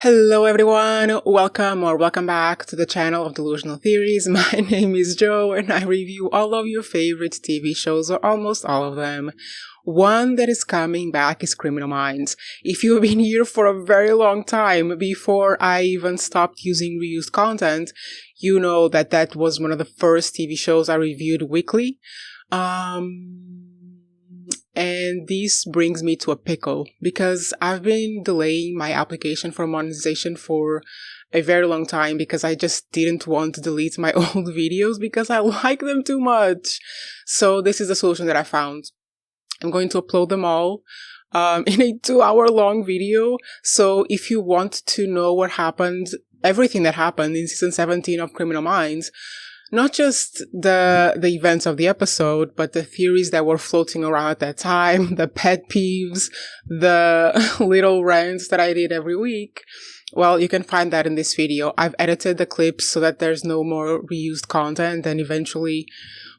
Hello everyone, welcome back to the channel of Delusional Theories. My name is Joe and I review all of your favorite TV shows, or almost all of them. One that is coming back is Criminal Minds. If you've been here for a very long time, before I even stopped using reused content, you know that was one of the first TV shows I reviewed weekly. And this brings me to a pickle because I've been delaying my application for monetization for a very long time because I just didn't want to delete my old videos because I like them too much. So this is the solution that I found. I'm going to upload them all in a 2-hour long video. So if you want to know what happened, everything that happened in season 17 of Criminal Minds, not just the events of the episode, but the theories that were floating around at that time, the pet peeves, the little rants that I did every week. Well, you can find that in this video. I've edited the clips so that there's no more reused content, and eventually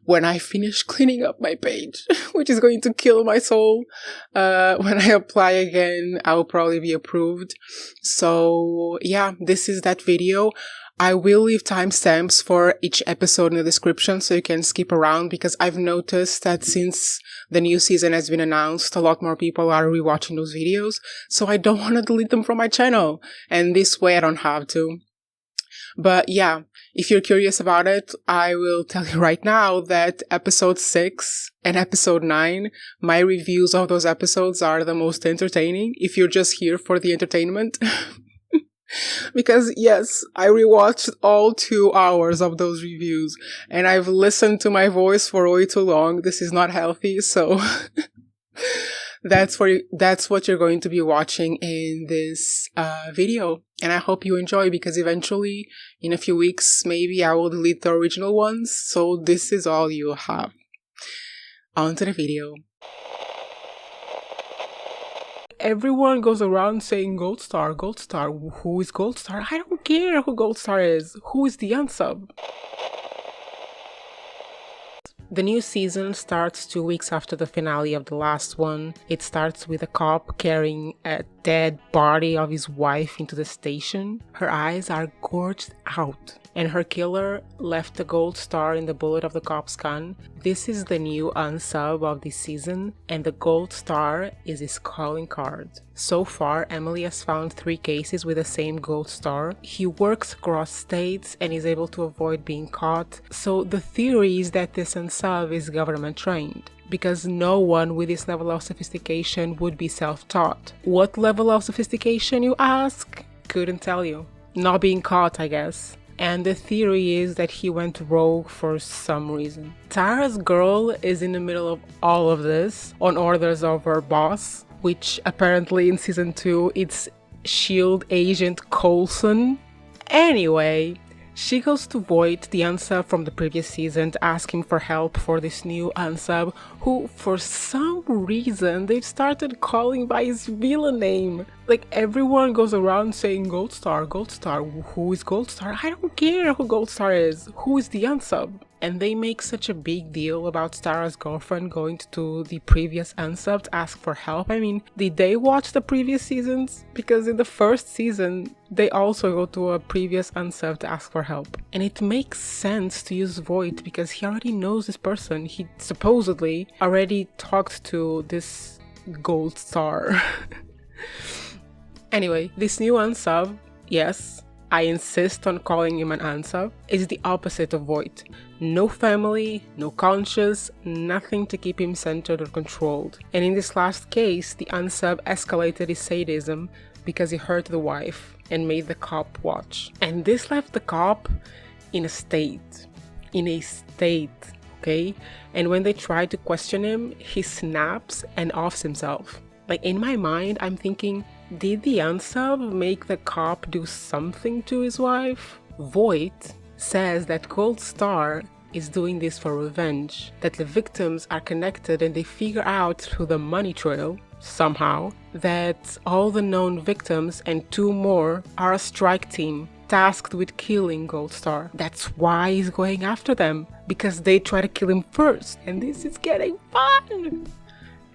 when I finish cleaning up my page, which is going to kill my soul, when I apply again, I'll probably be approved. So yeah, this is that video. I will leave timestamps for each episode in the description so you can skip around, because I've noticed that since the new season has been announced, a lot more people are rewatching those videos, so I don't want to delete them from my channel, and this way I don't have to. But yeah, if you're curious about it, I will tell you right now that episode 6 and episode 9, my reviews of those episodes are the most entertaining, if you're just here for the entertainment. Because yes, I rewatched all 2 hours of those reviews and I've listened to my voice for way too long. This is not healthy, so that's what you're going to be watching in this video. And I hope you enjoy, because eventually, in a few weeks, maybe I will delete the original ones, so this is all you have. On to the video. Everyone goes around saying Gold Star, Gold Star. Who is Gold Star? I don't care who Gold Star is. Who is the unsub? The new season starts 2 weeks after the finale of the last one. It starts with a cop carrying a dead body of his wife into the station. Her eyes are gorged out, and her killer left the gold star in the bullet of the cop's gun. This is the new unsub of this season, and the gold star is his calling card. So far, Emily has found 3 cases with the same gold star. He works across states and is able to avoid being caught. So the theory is that this unsub is government trained, because no one with this level of sophistication would be self-taught. What level of sophistication, you ask? Couldn't tell you. Not being caught, I guess. And the theory is that he went rogue for some reason. Tara's girl is in the middle of all of this on orders of her boss, which apparently in season 2 it's S.H.I.E.L.D. agent Coulson. Anyway, she goes to Voit, the unsub from the previous season, to ask him for help for this new unsub, who for some reason they've started calling by his villain name. Like, everyone goes around saying Gold Star, Gold Star. Who is Gold Star? I don't care who Gold Star is. Who is the unsub? And they make such a big deal about Tara's girlfriend going to the previous unsub to ask for help. I mean, did they watch the previous seasons? Because in the first season, they also go to a previous unsub to ask for help. And it makes sense to use Voit because he already knows this person. He supposedly already talked to this gold star. Anyway, this new unsub, yes, I insist on calling him an unsub, is the opposite of Voit. No family, no conscience, nothing to keep him centered or controlled. And in this last case, the unsub escalated his sadism because he hurt the wife and made the cop watch. And this left the cop in a state, okay? And when they try to question him, he snaps and offs himself. Like, in my mind, I'm thinking, did the unsub make the cop do something to his wife? Voit says that Gold Star is doing this for revenge, that the victims are connected and they figure out through the money trail, somehow, that all the known victims and 2 more are a strike team tasked with killing Gold Star. That's why he's going after them, because they try to kill him first, and this is getting fun!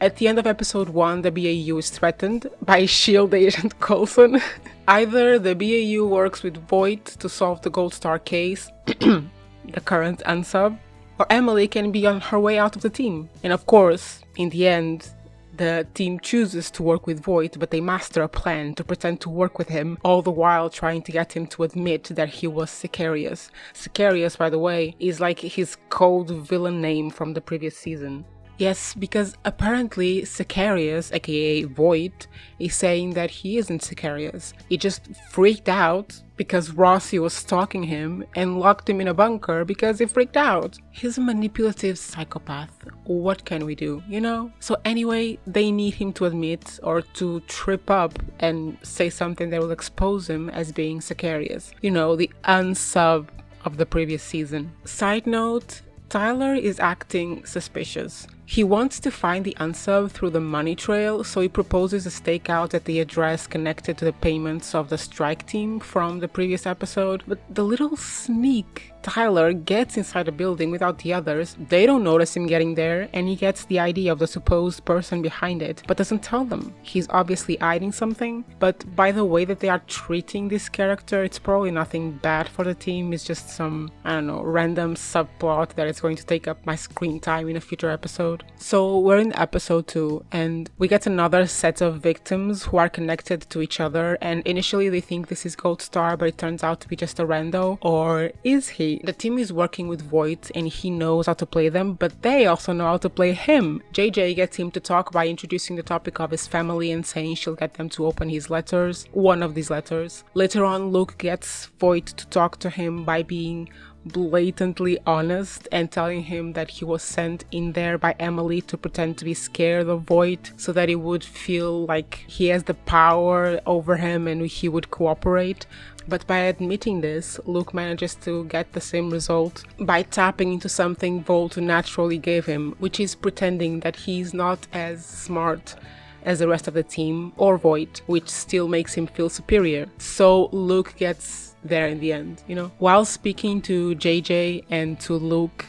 At the end of episode 1, the BAU is threatened by S.H.I.E.L.D. agent Coulson. Either the BAU works with Voit to solve the Gold Star case, the current unsub, or Emily can be on her way out of the team. And of course, in the end, the team chooses to work with Voit, but they master a plan to pretend to work with him, all the while trying to get him to admit that he was Sicarios. Sicarios, by the way, is like his code villain name from the previous season. Yes, because apparently Sicarios, aka Voit, is saying that he isn't Sicarios. He just freaked out because Rossi was stalking him and locked him in a bunker because he freaked out. He's a manipulative psychopath. What can we do, you know? So anyway, they need him to admit or to trip up and say something that will expose him as being Sicarios. You know, the unsub of the previous season. Side note, Tyler is acting suspicious. He wants to find the unsub through the money trail, so he proposes a stakeout at the address connected to the payments of the strike team from the previous episode. But the little sneak, Tyler gets inside the building without the others. They don't notice him getting there, and he gets the ID of the supposed person behind it, but doesn't tell them. He's obviously hiding something, but by the way that they are treating this character, it's probably nothing bad for the team. It's just some, I don't know, random subplot that is going to take up my screen time in a future episode. So we're in episode 2, and we get another set of victims who are connected to each other, and initially they think this is Gold Star, but it turns out to be just a rando. Or is he? The team is working with Voit and he knows how to play them, but they also know how to play him. JJ gets him to talk by introducing the topic of his family and saying she'll get them to open his letters, one of these letters. Later on, Luke gets Voit to talk to him by being blatantly honest and telling him that he was sent in there by Emily to pretend to be scared of Voit so that he would feel like he has the power over him and he would cooperate. But by admitting this, Luke manages to get the same result by tapping into something Voit naturally gave him, which is pretending that he's not as smart as the rest of the team or Voit, which still makes him feel superior. So Luke gets there in the end, you know. While speaking to JJ and to Luke,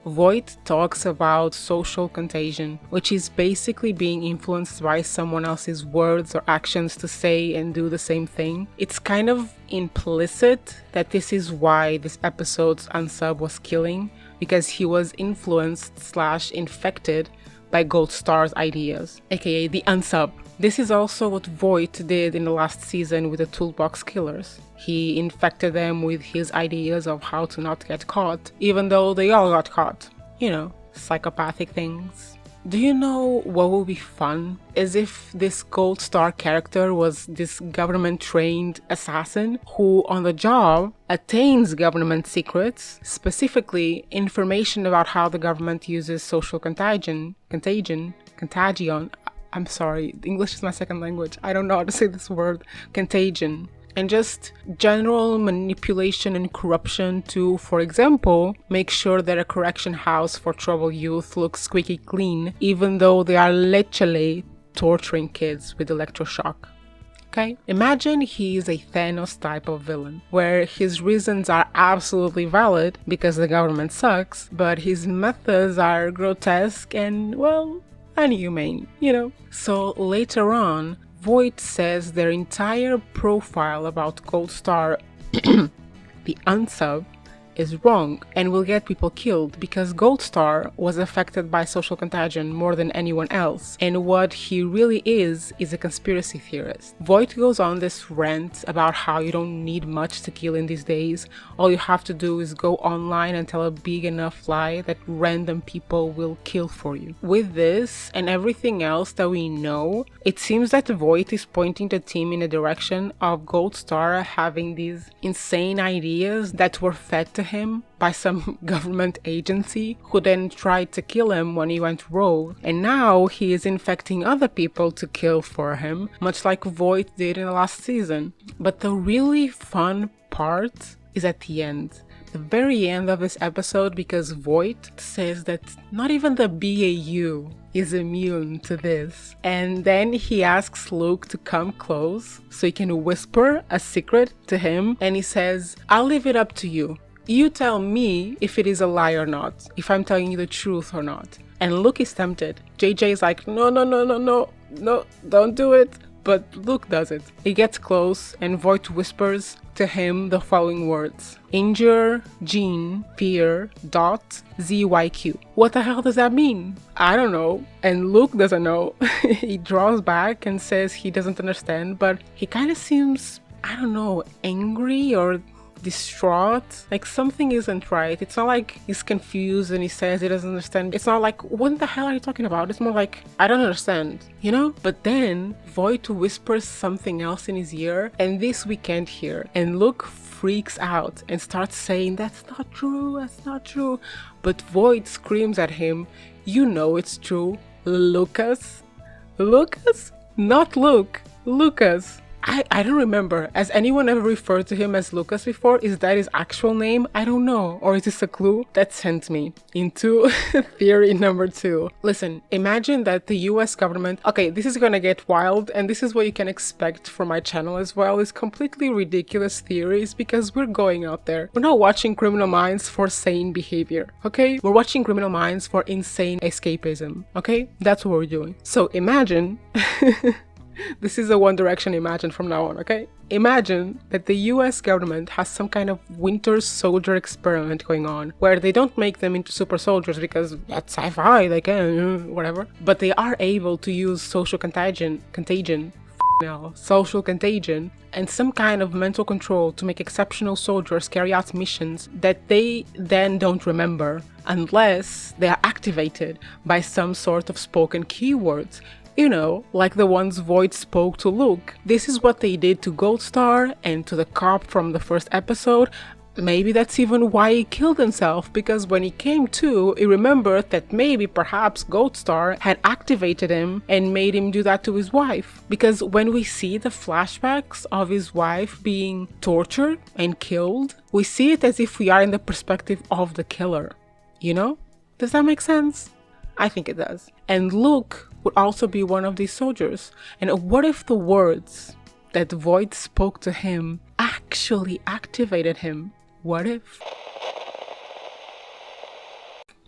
Voit talks about social contagion, which is basically being influenced by someone else's words or actions to say and do the same thing. It's kind of implicit that this is why this episode's unsub was killing, because he was influenced / infected by Gold Star's ideas, aka the unsub. This is also what Voit did in the last season with the Toolbox Killers. He infected them with his ideas of how to not get caught, even though they all got caught. You know, psychopathic things. Do you know what would be fun? As if this Gold Star character was this government-trained assassin who, on the job, attains government secrets, specifically information about how the government uses social contagion. I'm sorry, English is my second language. I don't know how to say this word. Contagion. And just general manipulation and corruption to, for example, make sure that a correction house for troubled youth looks squeaky clean, even though they are literally torturing kids with electroshock. Okay? Imagine he's a Thanos type of villain, where his reasons are absolutely valid because the government sucks, but his methods are grotesque and, well, inhumane, you know? So later on, Voit says their entire profile about Gold Star, the unsub, is wrong and will get people killed because Gold Star was affected by social contagion more than anyone else, and what he really is a conspiracy theorist. Voit goes on this rant about how you don't need much to kill in these days. All you have to do is go online and tell a big enough lie that random people will kill for you. With this and everything else that we know, it seems that Voit is pointing the team in the direction of Gold Star having these insane ideas that were fed to him by some government agency who then tried to kill him when he went rogue, and now he is infecting other people to kill for him, much like Voit did in the last season. But the really fun part is at the end, the very end of this episode, because Voit says that not even the BAU is immune to this. And then he asks Luke to come close so he can whisper a secret to him, and he says, "I'll leave it up to you. You tell me if it is a lie or not, if I'm telling you the truth or not." And Luke is tempted. JJ is like, no, don't do it. But Luke does it. He gets close and Voit whispers to him the following words. Injure, gene, fear, dot, ZYQ. What the hell does that mean? I don't know. And Luke doesn't know. He draws back and says he doesn't understand, but he kind of seems, I don't know, angry or distraught. Like something isn't right. It's not like he's confused and he says he doesn't understand. It's not like, what the hell are you talking about? It's more like, I don't understand, you know? But then Voit whispers something else in his ear, and this we can't hear. And Luke freaks out and starts saying, that's not true, that's not true. But Voit screams at him, you know it's true, Lucas. Lucas? Not Luke, Lucas. I don't remember. Has anyone ever referred to him as Lucas before? Is that his actual name? I don't know. Or is this a clue? That sent me into theory number 2. Listen, imagine that the US government... Okay, this is gonna get wild, and this is what you can expect from my channel as well, is completely ridiculous theories, because we're going out there. We're not watching Criminal Minds for sane behavior, okay? We're watching Criminal Minds for insane escapism, okay? That's what we're doing. So imagine... This is a One Direction imagine from now on, okay? Imagine that the US government has some kind of winter soldier experiment going on, where they don't make them into super soldiers because that's sci-fi, they can, whatever. But they are able to use social contagion, and some kind of mental control to make exceptional soldiers carry out missions that they then don't remember unless they are activated by some sort of spoken keywords. You know, like the ones Voit spoke to Luke. This is what they did to Gold Star and to the cop from the first episode. Maybe that's even why he killed himself, because when he came to, he remembered that maybe perhaps Gold Star had activated him and made him do that to his wife. Because when we see the flashbacks of his wife being tortured and killed, we see it as if we are in the perspective of the killer. You know? Does that make sense? I think it does. And Luke would also be one of these soldiers. And what if the words that Voit spoke to him actually activated him? What if?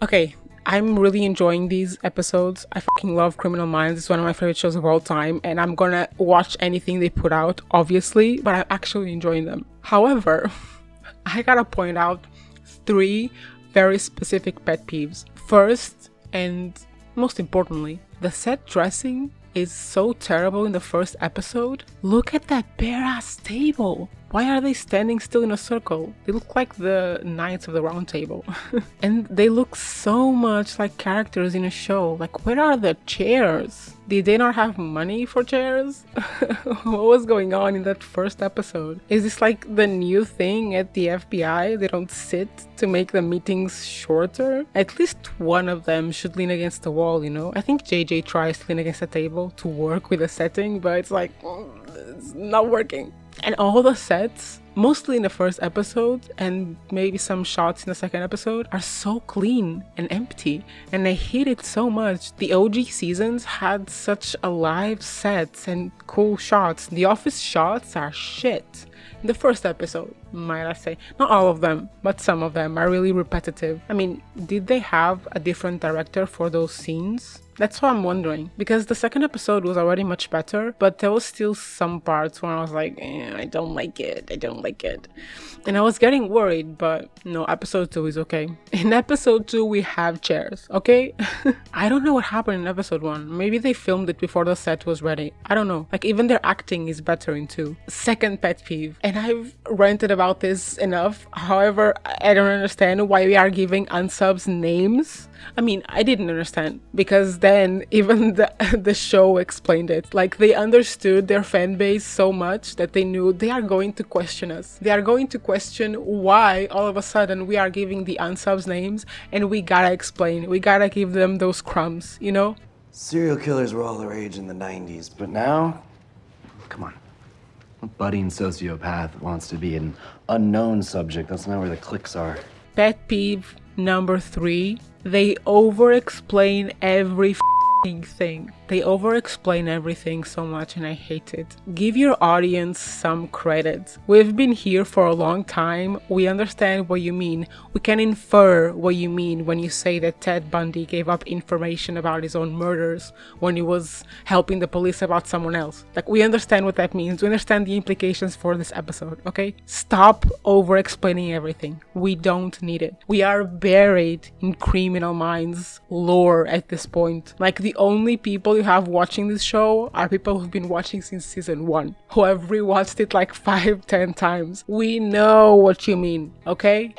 Okay, I'm really enjoying these episodes. I fucking love Criminal Minds. It's one of my favorite shows of all time, and I'm gonna watch anything they put out, obviously, but I'm actually enjoying them. However, I gotta point out 3 very specific pet peeves. First, and most importantly, the set dressing is so terrible in the first episode. Look at that bare ass table. Why are they standing still in a circle? They look like the Knights of the Round Table. And they look so much like characters in a show. Like, where are the chairs? Did they not have money for chairs? What was going on in that first episode? Is this like the new thing at the FBI? They don't sit to make the meetings shorter? At least one of them should lean against the wall, you know? I think JJ tries to lean against a table to work with the setting, but it's like, it's not working. And all the sets, mostly in the first episode and maybe some shots in the second episode, are so clean and empty, and I hate it so much. The OG seasons had such alive sets and cool shots. The Office shots are shit. In the first episode, might I say. Not all of them, but some of them are really repetitive. I mean, did they have a different director for those scenes? That's what I'm wondering, because the second episode was already much better, but there was still some parts where I was like, I don't like it, and I was getting worried, but no, episode 2 is okay. In episode 2 we have chairs, okay? I don't know what happened in episode 1. Maybe they filmed it before the set was ready. I don't know. Like, even their acting is better in 2. Second pet peeve, and I've ranted about this enough. However, I don't understand why we are giving unsubs names. I mean, I didn't understand, because then even the show explained it. Like, they understood their fan base so much that they knew they are going to question us. They are going to question why all of a sudden we are giving the unsubs names, and we gotta explain. We gotta give them those crumbs, you know? Serial killers were all the rage in the 90s, but now, come on. A budding sociopath wants to be an unknown subject. That's not where the clicks are. Pet peeve number 3. They over-explain every thing. They over-explain everything so much and I hate it. Give your audience some credit. We've been here for a long time. We understand what you mean. We can infer what you mean when you say that Ted Bundy gave up information about his own murders when he was helping the police about someone else. Like, we understand what that means. We understand the implications for this episode, okay? Stop over-explaining everything. We don't need it. We are buried in Criminal Minds lore at this point. Like, the only people you have watching this show are people who've been watching since season 1, who have rewatched it like 5-10 times. We know what you mean, okay?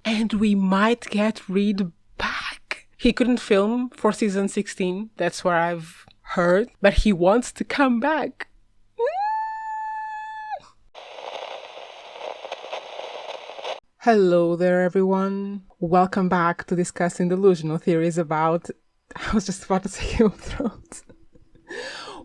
And we might get Reid back. He couldn't film for season 16, that's what I've heard, but he wants to come back. Hello there, everyone. Welcome back to discussing delusional theories about... I was just about to say Game of Thrones.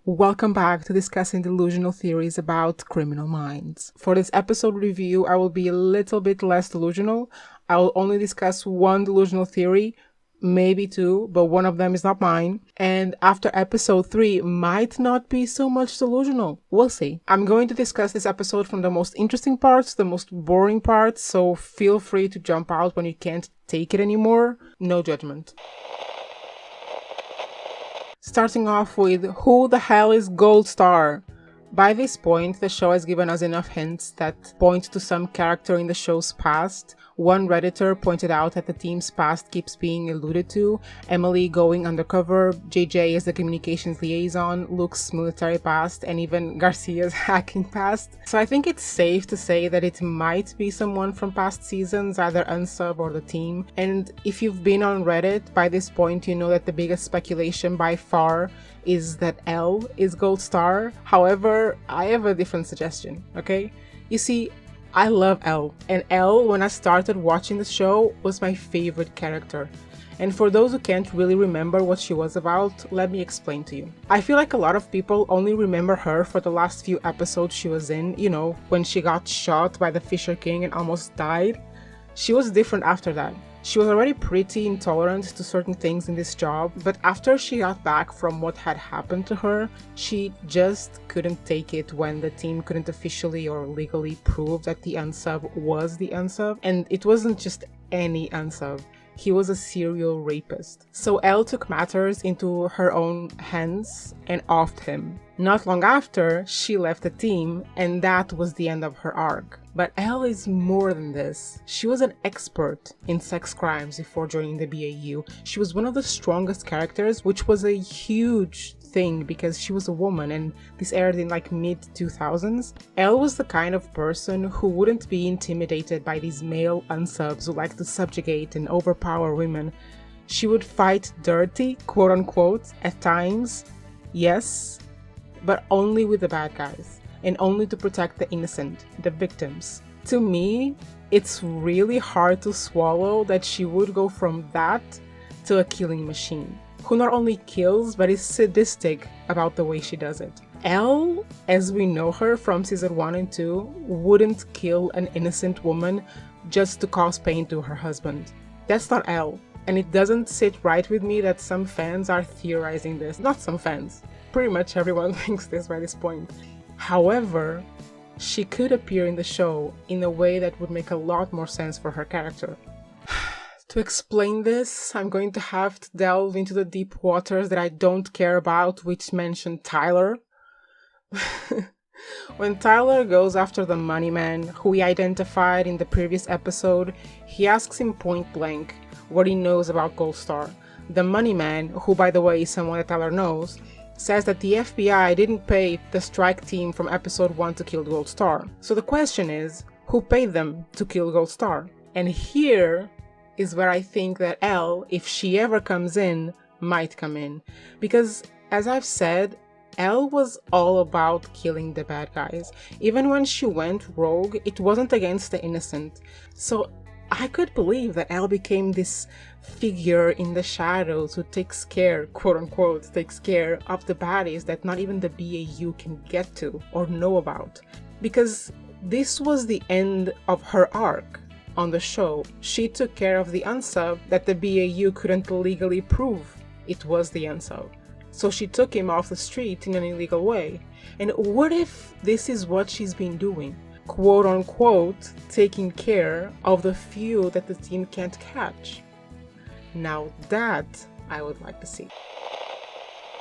Welcome back to discussing delusional theories about Criminal Minds. For this episode review, I will be a little bit less delusional. I will only discuss one delusional theory, maybe two, but one of them is not mine. And after episode 3 might not be so much delusional. We'll see. I'm going to discuss this episode from the most interesting parts to the most boring parts, so feel free to jump out when you can't take it anymore. No judgment. Starting off with, who the hell is Gold Star? By this point, the show has given us enough hints that point to some character in the show's past. One Redditor pointed out that the team's past keeps being alluded to. Emily going undercover, JJ as the communications liaison, Luke's military past, and even Garcia's hacking past. So I think it's safe to say that it might be someone from past seasons, either unsub or the team. And if you've been on Reddit, by this point you know that the biggest speculation by far is that Elle is Gold Star. However, I have a different suggestion, okay? You see, I love Elle, and Elle, when I started watching the show, was my favorite character. And for those who can't really remember what she was about, let me explain to you. I feel like a lot of people only remember her for the last few episodes she was in, you know, when she got shot by the Fisher King and almost died. She was different after that. She was already pretty intolerant to certain things in this job, but after she got back from what had happened to her, she just couldn't take it when the team couldn't officially or legally prove that the unsub was the unsub. And it wasn't just any unsub. He was a serial rapist. So Elle took matters into her own hands and offed him. Not long after, she left the team, and that was the end of her arc. But Elle is more than this. She was an expert in sex crimes before joining the BAU. She was one of the strongest characters, which was a huge thing because she was a woman, and this aired in like mid-2000s. Elle was the kind of person who wouldn't be intimidated by these male unsubs who like to subjugate and overpower women. She would fight dirty, quote unquote, at times, yes, but only with the bad guys, and only to protect the innocent, the victims. To me, it's really hard to swallow that she would go from that to a killing machine, who not only kills, but is sadistic about the way she does it. Elle, as we know her from season 1 and 2, wouldn't kill an innocent woman just to cause pain to her husband. That's not Elle, and it doesn't sit right with me that some fans are theorizing this. Not some fans. Pretty much everyone thinks this by this point. However, she could appear in the show in a way that would make a lot more sense for her character. To explain this, I'm going to have to delve into the deep waters that I don't care about, which mention Tyler. When Tyler goes after the money man, who we identified in the previous episode, he asks him point blank what he knows about Gold Star. The money man, who by the way is someone that Tyler knows, says that the FBI didn't pay the strike team from episode 1 to kill Gold Star. So the question is, who paid them to kill Gold Star? And here is where I think that Elle, if she ever comes in, might come in. Because, as I've said, Elle was all about killing the bad guys. Even when she went rogue, it wasn't against the innocent. So I could believe that Elle became this figure in the shadows who takes care, quote unquote, takes care of the baddies that not even the BAU can get to or know about. Because this was the end of her arc on the show. She took care of the unsub that the BAU couldn't legally prove it was the unsub. So she took him off the street in an illegal way. And what if this is what she's been doing? Quote unquote, taking care of the few that the team can't catch. Now that I would like to see.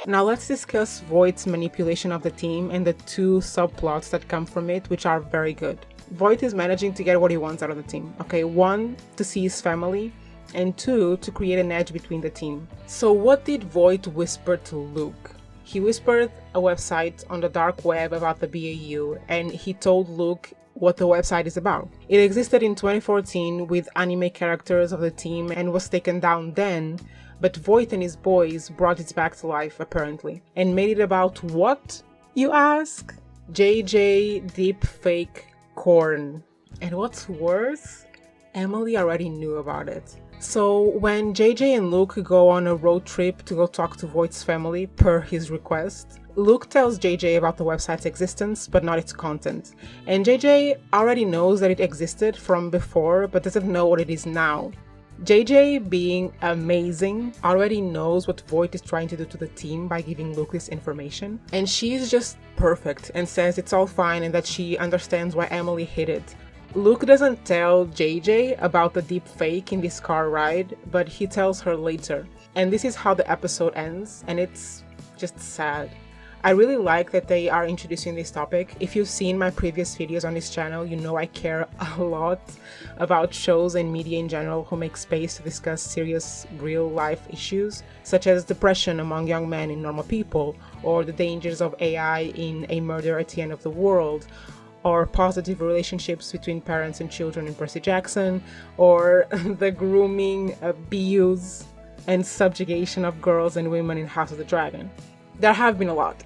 Now let's discuss Voit's manipulation of the team and the two subplots that come from it, which are very good. Voit is managing to get what he wants out of the team. Okay, 1, to see his family, and 2, to create an edge between the team. So what did Voit whisper to Luke? He whispered a website on the dark web about the BAU, and he told Luke what the website is about. It existed in 2014 with anime characters of the team and was taken down then, but Voit and his boys brought it back to life apparently, and made it about what, you ask? JJ deep fake corn. And what's worse, Emily already knew about it. So when JJ and Luke go on a road trip to go talk to Voit's family per his request, Luke tells JJ about the website's existence but not its content. And JJ already knows that it existed from before but doesn't know what it is now. JJ, being amazing, already knows what Voit is trying to do to the team by giving Luke this information. And she's just perfect and says it's all fine and that she understands why Emily hid it. Luke doesn't tell JJ about the deep fake in this car ride, but he tells her later. And this is how the episode ends, and it's just sad. I really like that they are introducing this topic. If you've seen my previous videos on this channel, you know I care a lot about shows and media in general who make space to discuss serious real-life issues, such as depression among young men in normal people, or the dangers of AI in A Murder at the End of the World, or positive relationships between parents and children in Percy Jackson, or the grooming, abuse, and subjugation of girls and women in House of the Dragon. There have been a lot,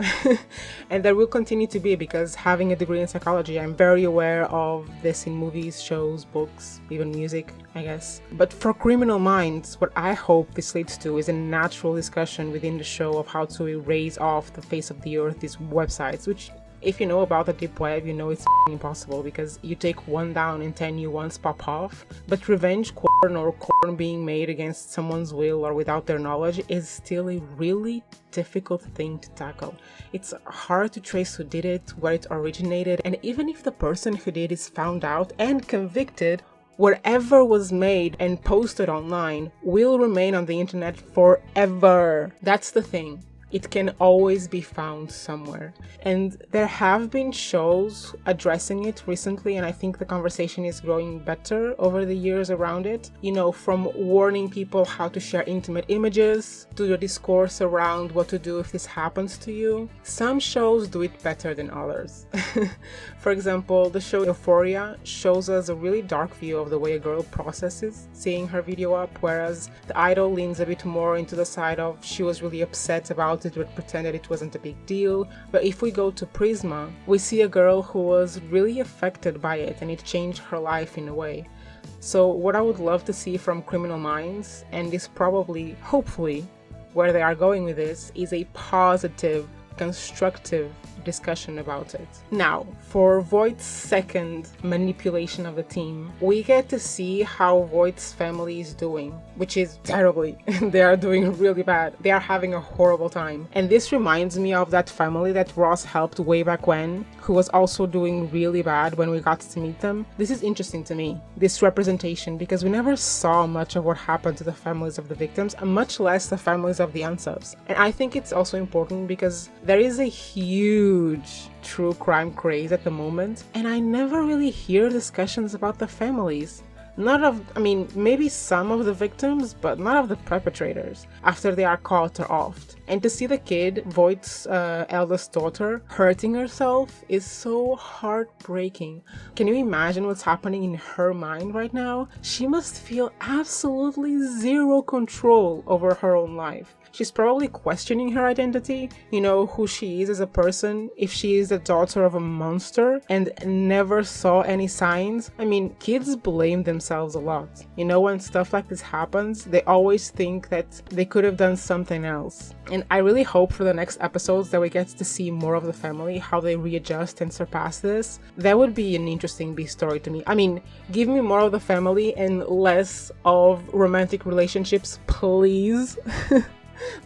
and there will continue to be, because having a degree in psychology, I'm very aware of this in movies, shows, books, even music, I guess. But for Criminal Minds, what I hope this leads to is a natural discussion within the show of how to erase off the face of the earth these websites, which, if you know about the deep web, you know it's impossible, because you take one down and 10 new ones pop off. But revenge porn or corn being made against someone's will or without their knowledge is still a really difficult thing to tackle. It's hard to trace who did it, where it originated, and even if the person who did is found out and convicted, whatever was made and posted online will remain on the internet forever. That's the thing. It can always be found somewhere. And there have been shows addressing it recently, and I think the conversation is growing better over the years around it. You know, from warning people how to share intimate images, to the discourse around what to do if this happens to you. Some shows do it better than others. For example, the show Euphoria shows us a really dark view of the way a girl processes seeing her video up, whereas The Idol leans a bit more into the side of she was really upset about it but pretended it wasn't a big deal. But if we go to Prisma, we see a girl who was really affected by it and it changed her life in a way. So what I would love to see from Criminal Minds, and this probably, hopefully, where they are going with this, is a positive, constructive discussion about it. Now, for Voigt's second manipulation of the team, we get to see how Voigt's family is doing, which is terribly. They are doing really bad. They are having a horrible time. And this reminds me of that family that Ross helped way back when, who was also doing really bad when we got to meet them. This is interesting to me, this representation, because we never saw much of what happened to the families of the victims, and much less the families of the unsubs. And I think it's also important because there is a huge true crime craze at the moment, and I never really hear discussions about the families. Maybe some of the victims, but none of the perpetrators after they are caught or offed. And to see the kid, Voigt's eldest daughter, hurting herself is so heartbreaking. Can you imagine what's happening in her mind right now? She must feel absolutely zero control over her own life. She's probably questioning her identity, who she is as a person, if she is the daughter of a monster and never saw any signs. Kids blame themselves a lot. When stuff like this happens, they always think that they could have done something else. And I really hope for the next episodes that we get to see more of the family, how they readjust and surpass this. That would be an interesting B story to me. Give me more of the family and less of romantic relationships, please.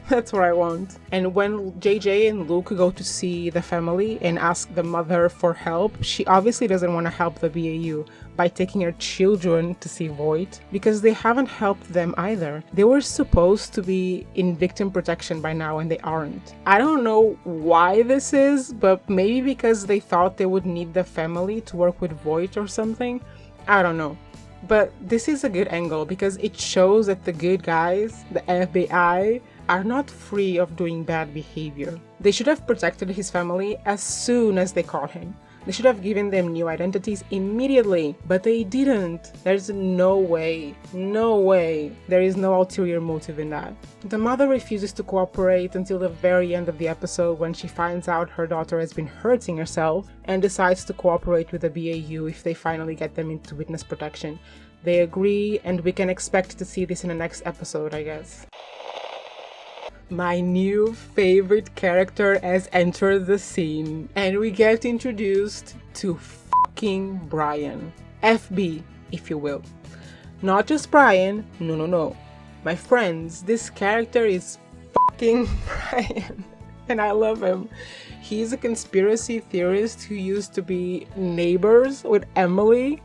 That's what I want. And when JJ and Luke go to see the family and ask the mother for help, she obviously doesn't want to help the BAU by taking her children to see Voit, because they haven't helped them either. They were supposed to be in victim protection by now and they aren't. I don't know why this is, but maybe because they thought they would need the family to work with Voit or something. I don't know. But this is a good angle because it shows that the good guys, the FBI, are not free of doing bad behavior. They should have protected his family as soon as they caught him. They should have given them new identities immediately, but they didn't. There's no way. There is no ulterior motive in that. The mother refuses to cooperate until the very end of the episode when she finds out her daughter has been hurting herself and decides to cooperate with the BAU if they finally get them into witness protection. They agree, and we can expect to see this in the next episode, I guess. My new favorite character has entered the scene, and we get introduced to fucking Brian. FB, if you will. Not just Brian, no. My friends, this character is fucking Brian, and I love him. He's a conspiracy theorist who used to be neighbors with Emily.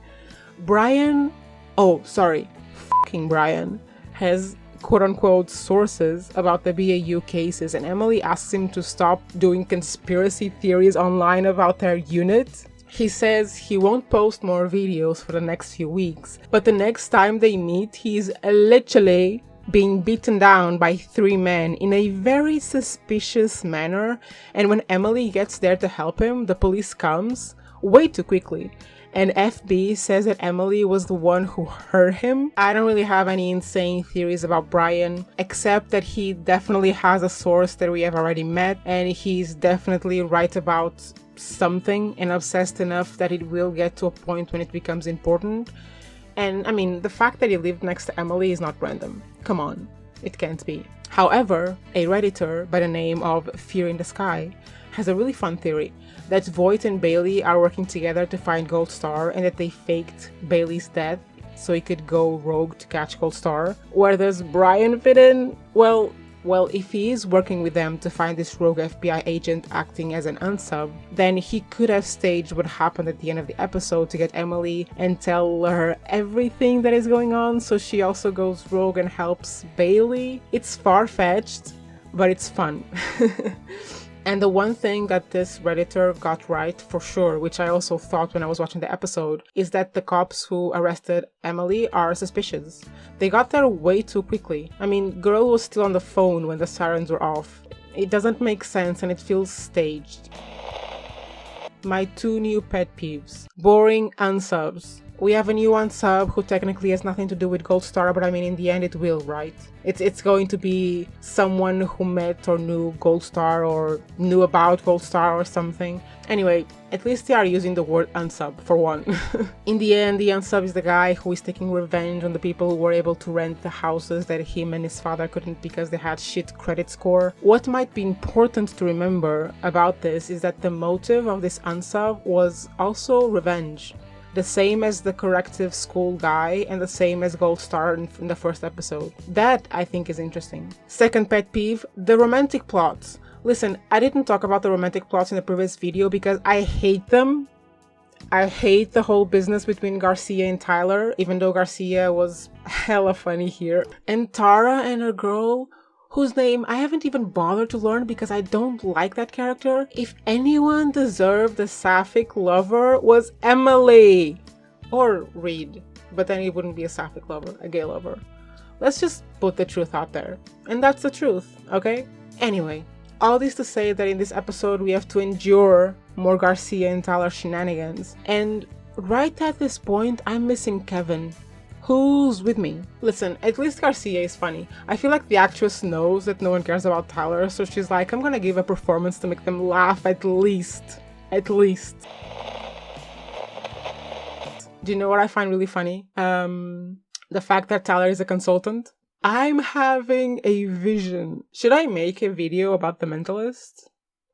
Brian, fucking Brian, has quote-unquote sources about the BAU cases, and Emily asks him to stop doing conspiracy theories online about their unit. He says he won't post more videos for the next few weeks, but the next time they meet, he's literally being beaten down by 3 men in a very suspicious manner, and when Emily gets there to help him, the police comes way too quickly. And FB says that Emily was the one who hurt him. I don't really have any insane theories about Brian, except that he definitely has a source that we have already met, and he's definitely right about something and obsessed enough that it will get to a point when it becomes important. And I mean, the fact that he lived next to Emily is not random. Come on, it can't be. However, a Redditor by the name of Fear in the Sky has a really fun theory that Voit and Bailey are working together to find Gold Star, and that they faked Bailey's death so he could go rogue to catch Gold Star. Where does Brian fit in? Well, if he is working with them to find this rogue FBI agent acting as an unsub, then he could have staged what happened at the end of the episode to get Emily and tell her everything that is going on, so she also goes rogue and helps Bailey. It's far-fetched, but it's fun. And the one thing that this Redditor got right for sure, which I also thought when I was watching the episode, is that the cops who arrested Emily are suspicious. They got there way too quickly. I mean, girl was still on the phone when the sirens were off. It doesn't make sense and it feels staged. My 2 new pet peeves. Boring unsubs. We have a new unsub who technically has nothing to do with Gold Star, but I mean, in the end it will, right? It's going to be someone who met or knew Gold Star or knew about Gold Star or something. Anyway, at least they are using the word unsub for one. In the end, the unsub is the guy who is taking revenge on the people who were able to rent the houses that him and his father couldn't because they had shit credit score. What might be important to remember about this is that the motive of this unsub was also revenge. The same as the corrective school guy and the same as Gold Star in the first episode. That, I think, is interesting. Second pet peeve, the romantic plots. Listen, I didn't talk about the romantic plots in the previous video because I hate them. I hate the whole business between Garcia and Tyler, even though Garcia was hella funny here. And Tara and her girl, whose name I haven't even bothered to learn because I don't like that character. If anyone deserved a sapphic lover, was Emily. Or Reid, but then it wouldn't be a sapphic lover, a gay lover. Let's just put the truth out there. And that's the truth, okay? Anyway, all this to say that in this episode we have to endure more Garcia and Tyler shenanigans. And right at this point, I'm missing Kevin. Who's with me? Listen, at least Garcia is funny. I feel like the actress knows that no one cares about Tyler, so she's like, I'm gonna give a performance to make them laugh at least. At least. Do you know what I find really funny? The fact that Tyler is a consultant. I'm having a vision. Should I make a video about The Mentalist?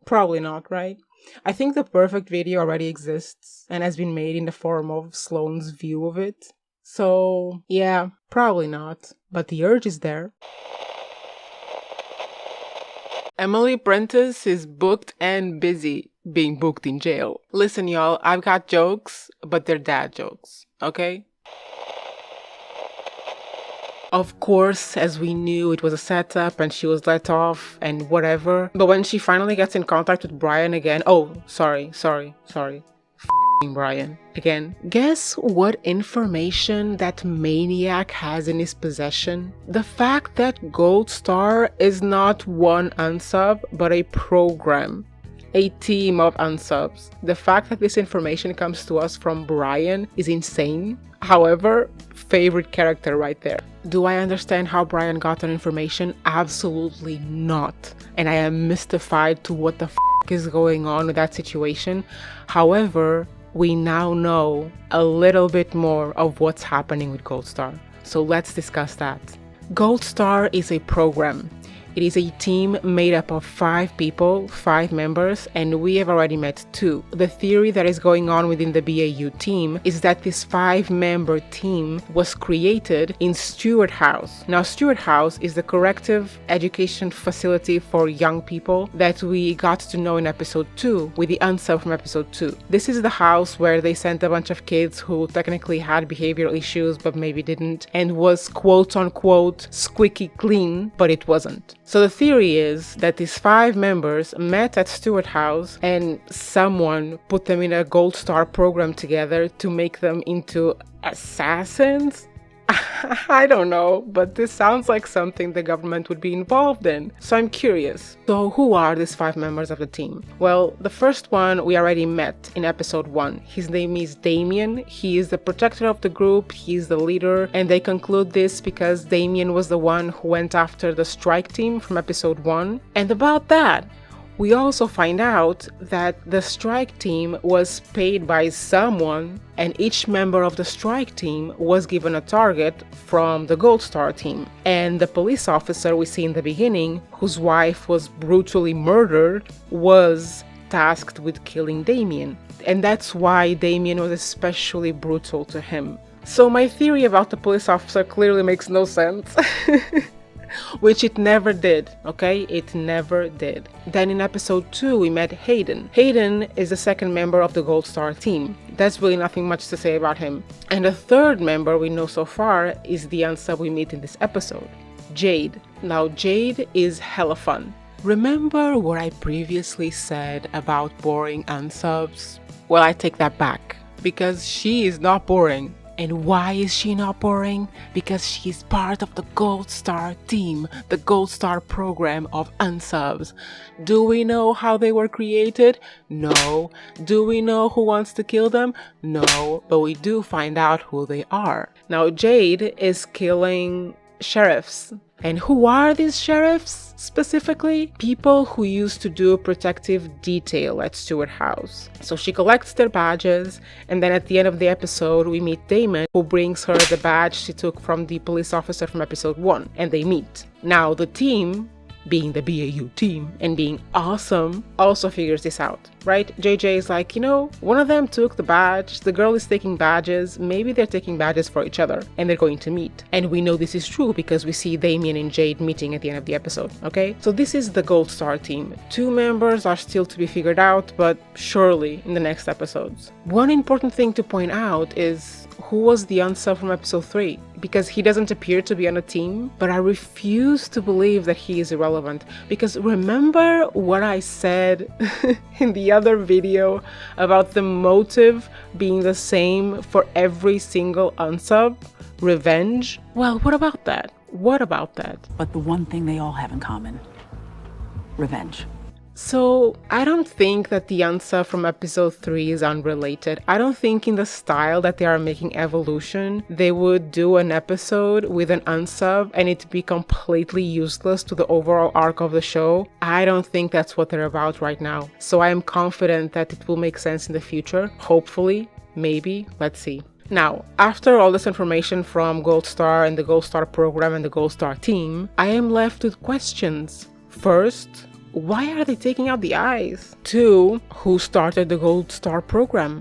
Probably not, right? I think the perfect video already exists and has been made in the form of Sloane's view of it. So, yeah, probably not, but the urge is there. Emily Prentice is booked and busy being booked in jail. Listen, y'all, I've got jokes, but they're dad jokes, okay? Of course, as we knew, it was a setup and she was let off and whatever. But when she finally gets in contact with Brian again, sorry. Brian again. Guess what information that maniac has in his possession? The fact that Gold Star is not one unsub, but a program. A team of unsubs. The fact that this information comes to us from Brian is insane. However, favorite character right there. Do I understand how Brian got that information? Absolutely not. And I am mystified to what the is going on with that situation. However, we now know a little bit more of what's happening with Gold Star. So let's discuss that. Gold Star is a program. It is a team made up of 5 people, 5 members, and we have already met 2. The theory that is going on within the BAU team is that this 5-member team was created in Stewart House. Now, Stewart House is the corrective education facility for young people that we got to know in episode 2 with the unsub from episode 2. This is the house where they sent a bunch of kids who technically had behavioral issues but maybe didn't, and was quote-unquote squeaky clean, but it wasn't. So the theory is that these 5 members met at Stewart House and someone put them in a Gold Star program together to make them into assassins? I don't know, but this sounds like something the government would be involved in. So I'm curious. So who are these 5 members of the team? Well, the first one we already met in episode 1. His name is Damien. He is the protector of the group. He's the leader. And they conclude this because Damien was the one who went after the strike team from episode 1. And about that, we also find out that the strike team was paid by someone, and each member of the strike team was given a target from the Gold Star team. And the police officer we see in the beginning, whose wife was brutally murdered, was tasked with killing Damien. And that's why Damien was especially brutal to him. So my theory about the police officer clearly makes no sense. Which it never did, okay? It never did. Then in episode 2, we met Hayden. Hayden is the second member of the Gold Star team. There's really nothing much to say about him. And the third member we know so far is the unsub we meet in this episode, Jade. Now, Jade is hella fun. Remember what I previously said about boring unsubs? Well, I take that back, because she is not boring. And why is she not boring? Because she's part of the Gold Star team, the Gold Star program of unsubs. Do we know how they were created? No. Do we know who wants to kill them? No. But we do find out who they are. Now, Jade is killing sheriffs. And who are these sheriffs specifically? People who used to do protective detail at Stewart House. So she collects their badges, and then at the end of the episode we meet Damon, who brings her the badge she took from the police officer from episode 1, and they meet. Now the team, being the BAU team and being awesome, also figures this out, right? JJ is like, one of them took the badge, the girl is taking badges, maybe they're taking badges for each other and they're going to meet. And we know this is true because we see Damien and Jade meeting at the end of the episode, okay? So this is the Gold Star team. 2 members are still to be figured out, but surely in the next episodes. One important thing to point out is who was the unsub from episode 3? Because he doesn't appear to be on a team, but I refuse to believe that he is irrelevant. Because remember what I said in the other video about the motive being the same for every single unsub? Revenge? Well, what about that? What about that? But the one thing they all have in common: revenge. So, I don't think that the unsub from episode 3 is unrelated. I don't think in the style that they are making Evolution, they would do an episode with an unsub and it be completely useless to the overall arc of the show. I don't think that's what they're about right now. So I am confident that it will make sense in the future. Hopefully, maybe, let's see. Now, after all this information from Gold Star and the Gold Star program and the Gold Star team, I am left with questions. First, why are they taking out the eyes? 2, who started the Gold Star program?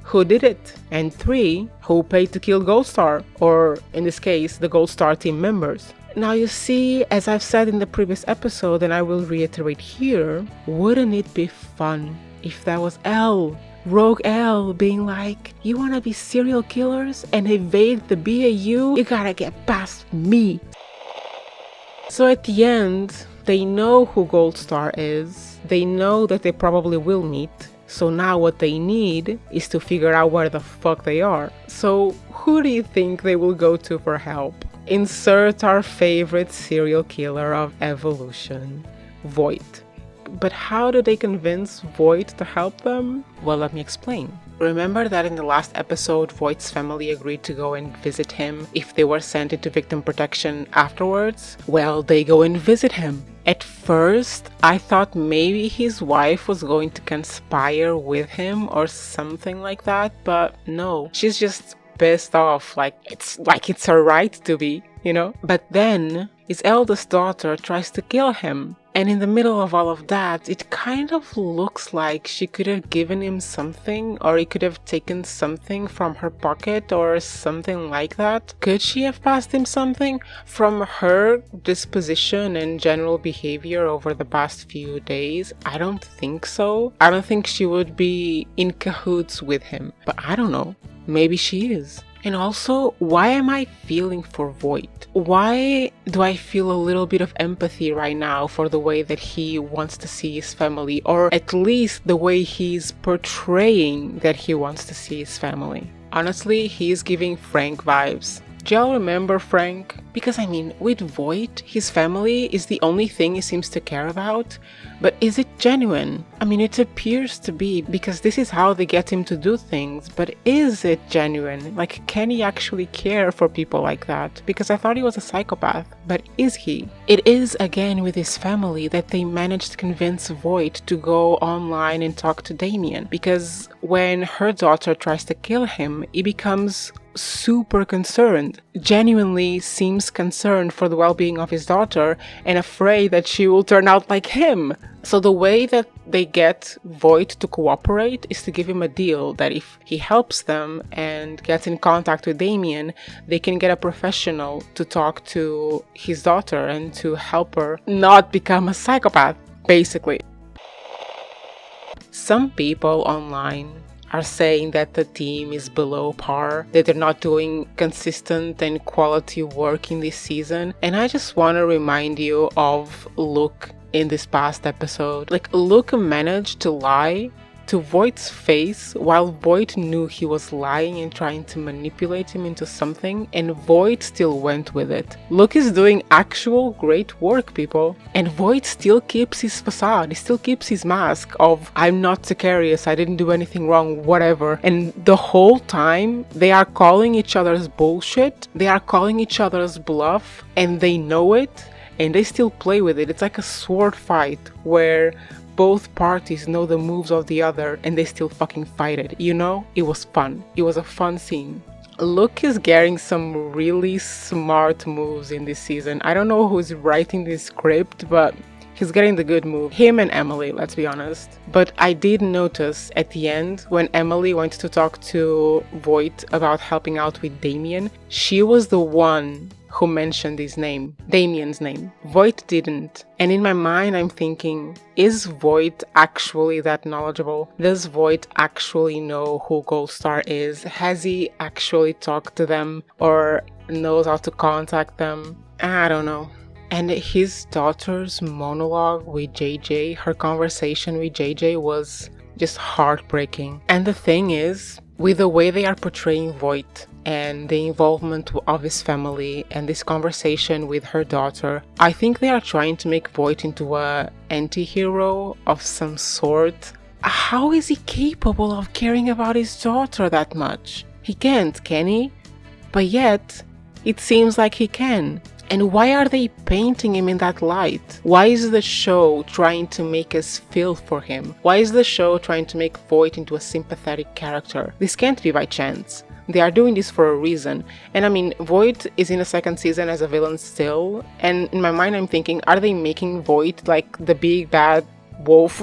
Who did it? And 3, who paid to kill Gold Star? Or, in this case, the Gold Star team members? Now you see, as I've said in the previous episode, and I will reiterate here, wouldn't it be fun if that was Elle, rogue Elle, being like, you wanna be serial killers and evade the BAU? You gotta get past me. So at the end, they know who Gold Star is, they know that they probably will meet, so now what they need is to figure out where the fuck they are. So who do you think they will go to for help? Insert our favorite serial killer of evolution, Voit. But how do they convince Voit to help them? Well, let me explain. Remember that in the last episode, Voigt's family agreed to go and visit him if they were sent into victim protection afterwards? Well, they go and visit him. At first, I thought maybe his wife was going to conspire with him or something like that, but no. She's just pissed off, like it's her right to be, you know? But then his eldest daughter tries to kill him. And in the middle of all of that, it kind of looks like she could have given him something, or he could have taken something from her pocket or something like that. Could she have passed him something? From her disposition and general behavior over the past few days, I don't think so. I don't think she would be in cahoots with him. But I don't know. Maybe she is. And also, why am I feeling for Voit? Why do I feel a little bit of empathy right now for the way that he wants to see his family, or at least the way he's portraying that he wants to see his family? Honestly, he's giving Frank vibes. Do y'all remember Frank? Because I mean, with Voit, his family is the only thing he seems to care about. But is it genuine? I mean, it appears to be, because this is how they get him to do things. But is it genuine? Like, can he actually care for people like that? Because I thought he was a psychopath. But is he? It is again with his family that they managed to convince Voit to go online and talk to Damien. Because when her daughter tries to kill him, he becomes super concerned, genuinely seems concerned for the well-being of his daughter and afraid that she will turn out like him. So the way that they get Voit to cooperate is to give him a deal that if he helps them and gets in contact with Damien, they can get a professional to talk to his daughter and to help her not become a psychopath, basically. Some people online are saying that the team is below par, that they're not doing consistent and quality work in this season. And I just want to remind you of Luke in this past episode. Like, Luke managed to lie to Voigt's face while Voit knew he was lying and trying to manipulate him into something, and Voit still went with it. Luke is doing actual great work, people. And Voit still keeps his facade, he still keeps his mask of, I'm not sicarios, I didn't do anything wrong, whatever. And the whole time, they are calling each other's bullshit, they are calling each other's bluff, and they know it, and they still play with it. It's like a sword fight where both parties know the moves of the other and they still fucking fight it, you know? It was fun. It was a fun scene. Luke is getting some really smart moves in this season. I don't know who's writing this script, but he's getting the good move. Him and Emily, let's be honest. But I did notice at the end, when Emily went to talk to Voit about helping out with Damien, she was the one who mentioned his name, Damien's name. Voit didn't. And in my mind, I'm thinking, is Voit actually that knowledgeable? Does Voit actually know who Gold Star is? Has he actually talked to them or knows how to contact them? I don't know. And his daughter's monologue with JJ, her conversation with JJ was just heartbreaking. And the thing is, with the way they are portraying Voit and the involvement of his family and this conversation with her daughter, I think they are trying to make Voit into a anti-hero of some sort. How is he capable of caring about his daughter that much? He can't, can he? But yet, it seems like he can. And why are they painting him in that light? Why is the show trying to make us feel for him? Why is the show trying to make Voit into a sympathetic character? This can't be by chance. They are doing this for a reason. And I mean, Voit is in the second season as a villain still. And in my mind, I'm thinking, are they making Voit like the big bad wolf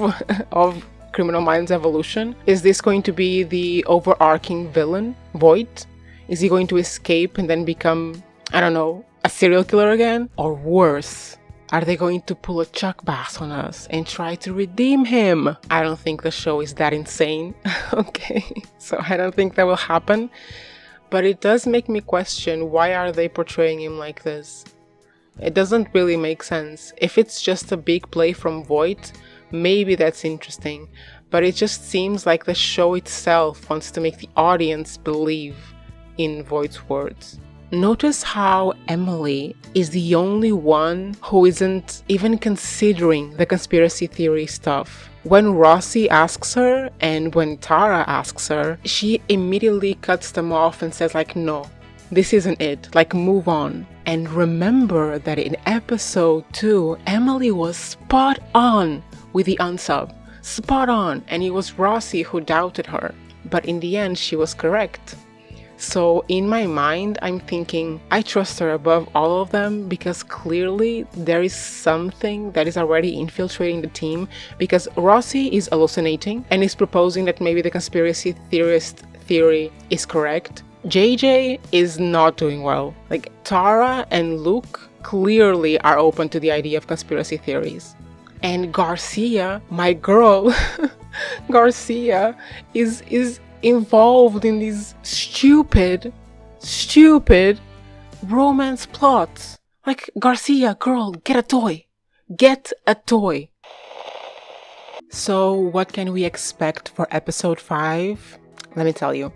of Criminal Minds Evolution? Is this going to be the overarching villain, Voit? Is he going to escape and then become, I don't know, a serial killer again? Or worse, are they going to pull a Chuck Bass on us and try to redeem him? I don't think the show is that insane, okay? So I don't think that will happen. But it does make me question, why are they portraying him like this? It doesn't really make sense. If it's just a big play from Voit, maybe that's interesting. But it just seems like the show itself wants to make the audience believe in Voigt's words. Notice how Emily is the only one who isn't even considering the conspiracy theory stuff. When Rossi asks her and when Tara asks her, she immediately cuts them off and says like, no, this isn't it, like move on. And remember that in episode 2, Emily was spot on with the unsub. Spot on, and it was Rossi who doubted her. But in the end, she was correct. So in my mind, I'm thinking, I trust her above all of them because clearly there is something that is already infiltrating the team, because Rossi is hallucinating and is proposing that maybe the conspiracy theorist theory is correct. JJ is not doing well. Like, Tara and Luke clearly are open to the idea of conspiracy theories. And Garcia, my girl, Garcia is involved in these stupid romance plots. Like, Garcia, girl, get a toy. Get a toy. So what can we expect for episode 5? Let me tell you.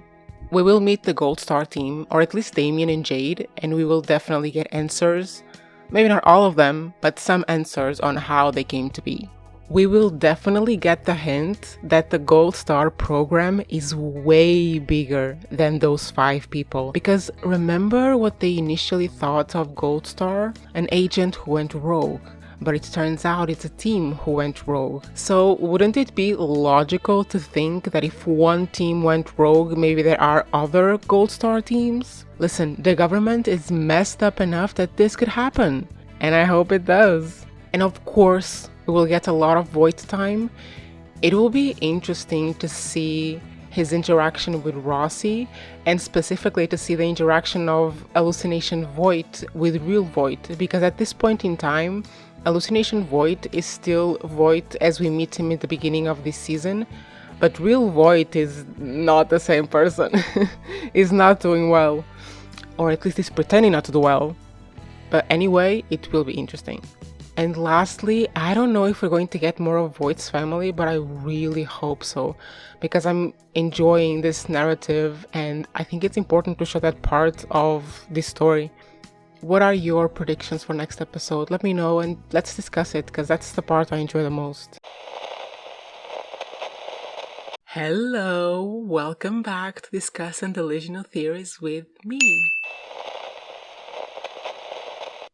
We will meet the Gold Star team, or at least Damien and Jade, and we will definitely get answers. Maybe not all of them, but some answers on how they came to be. We will definitely get the hint that the Gold Star program is way bigger than those 5 people. Because remember what they initially thought of Gold Star? An agent who went rogue. But it turns out it's a team who went rogue. So wouldn't it be logical to think that if one team went rogue, maybe there are other Gold Star teams? Listen, the government is messed up enough that this could happen. And I hope it does. And of course, we will get a lot of Voit time. It will be interesting to see his interaction with Rossi, and specifically to see the interaction of hallucination Voit with real Voit, because at this point in time, hallucination Voit is still Voit as we meet him at the beginning of this season, but real Voit is not the same person. He's not doing well, or at least he's pretending not to do well. But anyway, it will be interesting. And lastly, I don't know if we're going to get more of Voigt's family, but I really hope so, because I'm enjoying this narrative and I think it's important to show that part of this story. What are your predictions for next episode? Let me know and let's discuss it, because that's the part I enjoy the most. Hello, welcome back to discussing delusional theories with me.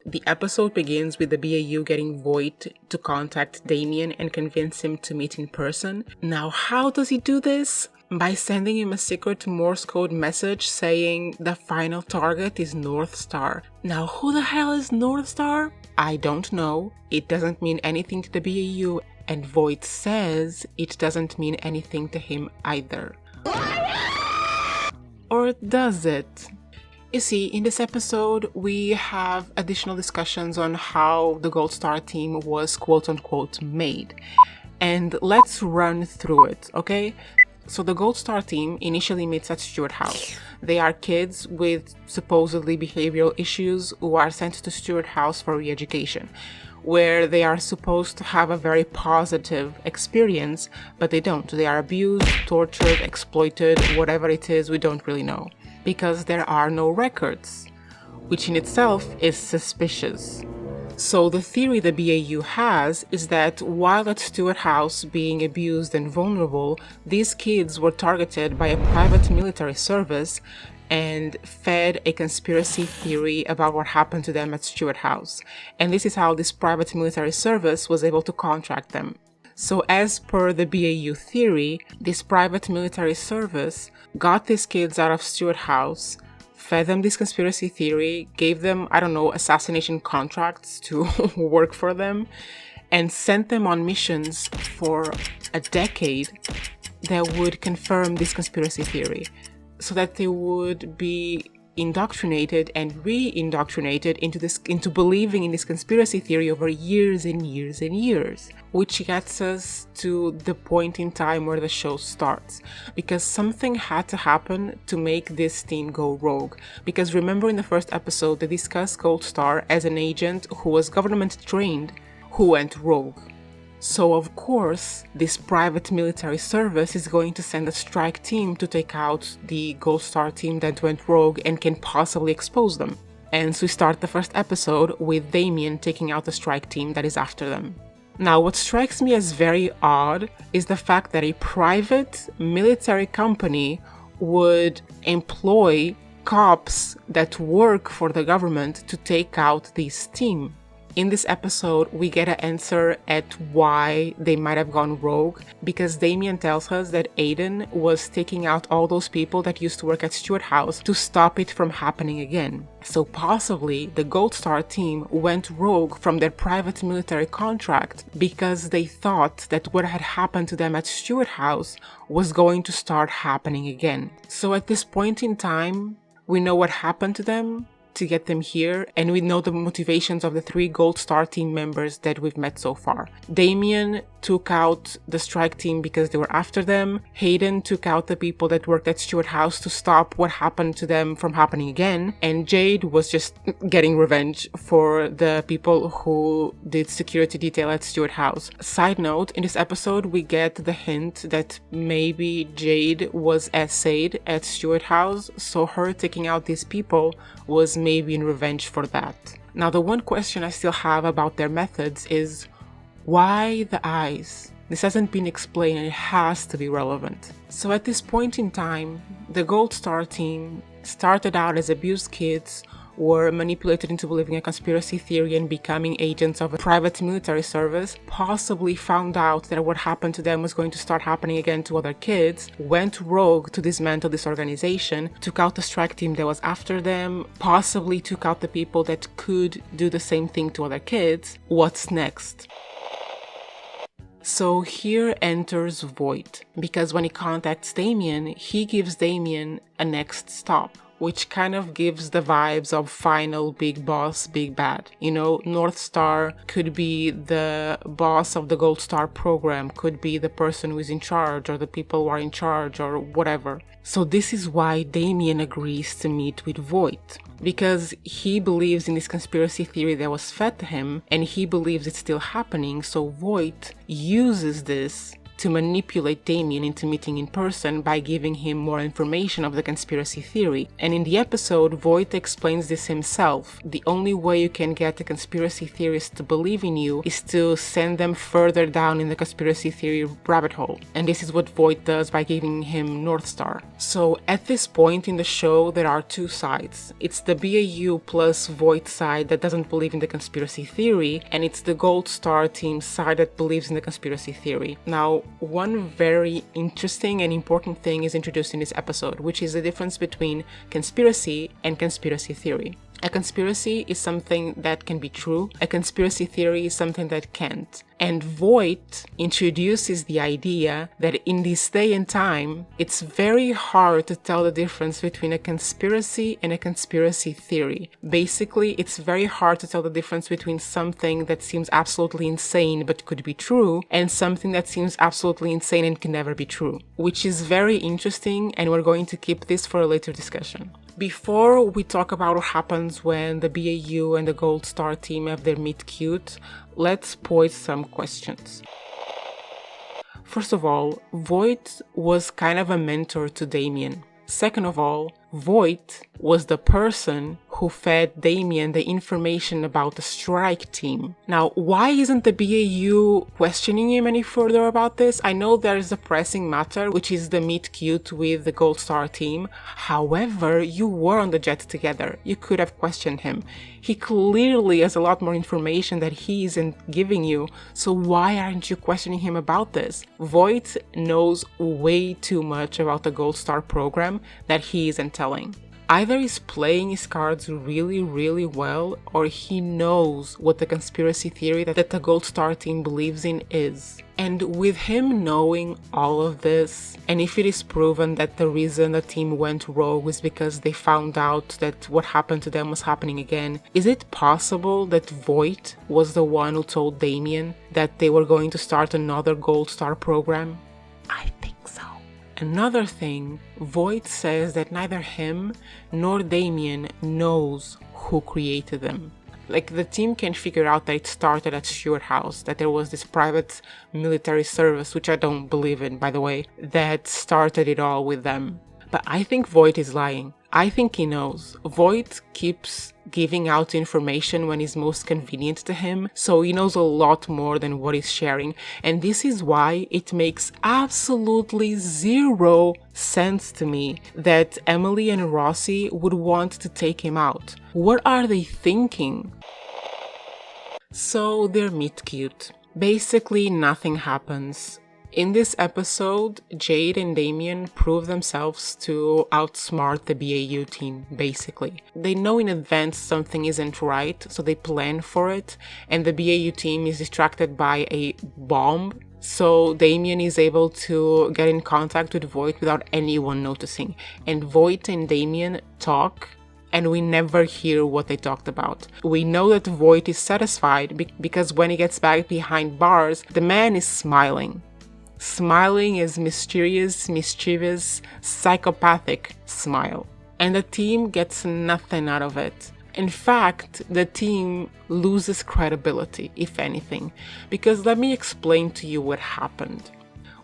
The episode begins with the BAU getting Voit to contact Damien and convince him to meet in person. Now, how does he do this? By sending him a secret Morse code message saying the final target is North Star. Now, who the hell is North Star? I don't know. It doesn't mean anything to the BAU, and Voit says it doesn't mean anything to him either. Or does it? You see, in this episode, we have additional discussions on how the Gold Star team was quote-unquote made. And let's run through it, okay? So the Gold Star team initially meets at Stewart House. They are kids with supposedly behavioral issues who are sent to Stewart House for re-education, where they are supposed to have a very positive experience, but they don't. They are abused, tortured, exploited, whatever it is, we don't really know, because there are no records, which in itself is suspicious. So the theory the BAU has is that while at Stewart House being abused and vulnerable, these kids were targeted by a private military service and fed a conspiracy theory about what happened to them at Stewart House. And this is how this private military service was able to contract them. So as per the BAU theory, this private military service got these kids out of Stewart House, fed them this conspiracy theory, gave them, I don't know, assassination contracts to work for them, and sent them on missions for a decade that would confirm this conspiracy theory, so that they would be indoctrinated and re-indoctrinated into believing in this conspiracy theory over years and years and years, which gets us to the point in time where the show starts, because something had to happen to make this team go rogue. Because remember, in the first episode they discussed Gold Star as an agent who was government trained who went rogue. So of course, this private military service is going to send a strike team to take out the Gold Star team that went rogue and can possibly expose them. And so we start the first episode with Damien taking out the strike team that is after them. Now, what strikes me as very odd is the fact that a private military company would employ cops that work for the government to take out this team. In this episode, we get an answer at why they might have gone rogue, because Damien tells us that Aiden was taking out all those people that used to work at Stewart House to stop it from happening again. So possibly the Gold Star team went rogue from their private military contract because they thought that what had happened to them at Stewart House was going to start happening again. So at this point in time, we know what happened to them to get them here, and we know the motivations of the 3 Gold Star team members that we've met so far. Damien took out the strike team because they were after them. Hayden took out the people that worked at Stewart House to stop what happened to them from happening again. And Jade was just getting revenge for the people who did security detail at Stewart House. Side note, in this episode we get the hint that maybe Jade was essayed at Stewart House, so her taking out these people was maybe in revenge for that. Now, the one question I still have about their methods is, why the eyes? This hasn't been explained and it has to be relevant. So at this point in time, the Gold Star team started out as abused kids, were manipulated into believing a conspiracy theory and becoming agents of a private military service, possibly found out that what happened to them was going to start happening again to other kids, went rogue to dismantle this organization, took out the strike team that was after them, possibly took out the people that could do the same thing to other kids. What's next? So here enters Voit, because when he contacts Damien, he gives Damien a next stop, which kind of gives the vibes of final big boss, big bad. You know, North Star could be the boss of the Gold Star program, could be the person who is in charge, or the people who are in charge, or whatever. So this is why Damien agrees to meet with Voit, because he believes in this conspiracy theory that was fed to him, and he believes it's still happening. So Voit uses this to manipulate Damien into meeting in person by giving him more information of the conspiracy theory. And in the episode, Voit explains this himself. The only way you can get the conspiracy theorists to believe in you is to send them further down in the conspiracy theory rabbit hole. And this is what Voit does by giving him North Star. So at this point in the show, there are 2 sides. It's the BAU plus Voit side that doesn't believe in the conspiracy theory, and it's the Gold Star team side that believes in the conspiracy theory. Now, one very interesting and important thing is introduced in this episode, which is the difference between conspiracy and conspiracy theory. A conspiracy is something that can be true. A conspiracy theory is something that can't. And Voit introduces the idea that in this day and time, it's very hard to tell the difference between a conspiracy and a conspiracy theory. Basically, it's very hard to tell the difference between something that seems absolutely insane but could be true, and something that seems absolutely insane and can never be true, which is very interesting, and we're going to keep this for a later discussion. Before we talk about what happens when the BAU and the Gold Star team have their meet cute, let's pose some questions. First of all, Voit was kind of a mentor to Damien. Second of all, Voit was the person who fed Damien the information about the strike team. Now, why isn't the BAU questioning him any further about this? I know there is a pressing matter, which is the meet cute with the Gold Star team. However, you were on the jet together. You could have questioned him. He clearly has a lot more information that he isn't giving you, so why aren't you questioning him about this? Voit knows way too much about the Gold Star program that he isn't telling. Either he's playing his cards really, really well, or he knows what the conspiracy theory that the Gold Star team believes in is. And with him knowing all of this, and if it is proven that the reason the team went rogue is because they found out that what happened to them was happening again, is it possible that Voit was the one who told Damien that they were going to start another Gold Star program? I think so. Another thing, Voit says that neither him nor Damien knows who created them. Like, the team can figure out that it started at Stewart House, that there was this private military service, which I don't believe in, by the way, that started it all with them. But I think Voit is lying. I think he knows. Voit keeps giving out information when it's most convenient to him, so he knows a lot more than what he's sharing. And this is why it makes absolutely zero sense to me that Emily and Rossi would want to take him out. What are they thinking? So they're meet cute. Basically, nothing happens. In this episode, Jade and Damien prove themselves to outsmart the BAU team, basically. They know in advance something isn't right, so they plan for it, and the BAU team is distracted by a bomb, so Damien is able to get in contact with Voit without anyone noticing. And Voit and Damien talk, and we never hear what they talked about. We know that Voit is satisfied because when he gets back behind bars, the man is smiling. Smiling is mysterious, mischievous, psychopathic smile. And the team gets nothing out of it. In fact, the team loses credibility, if anything. Because let me explain to you what happened.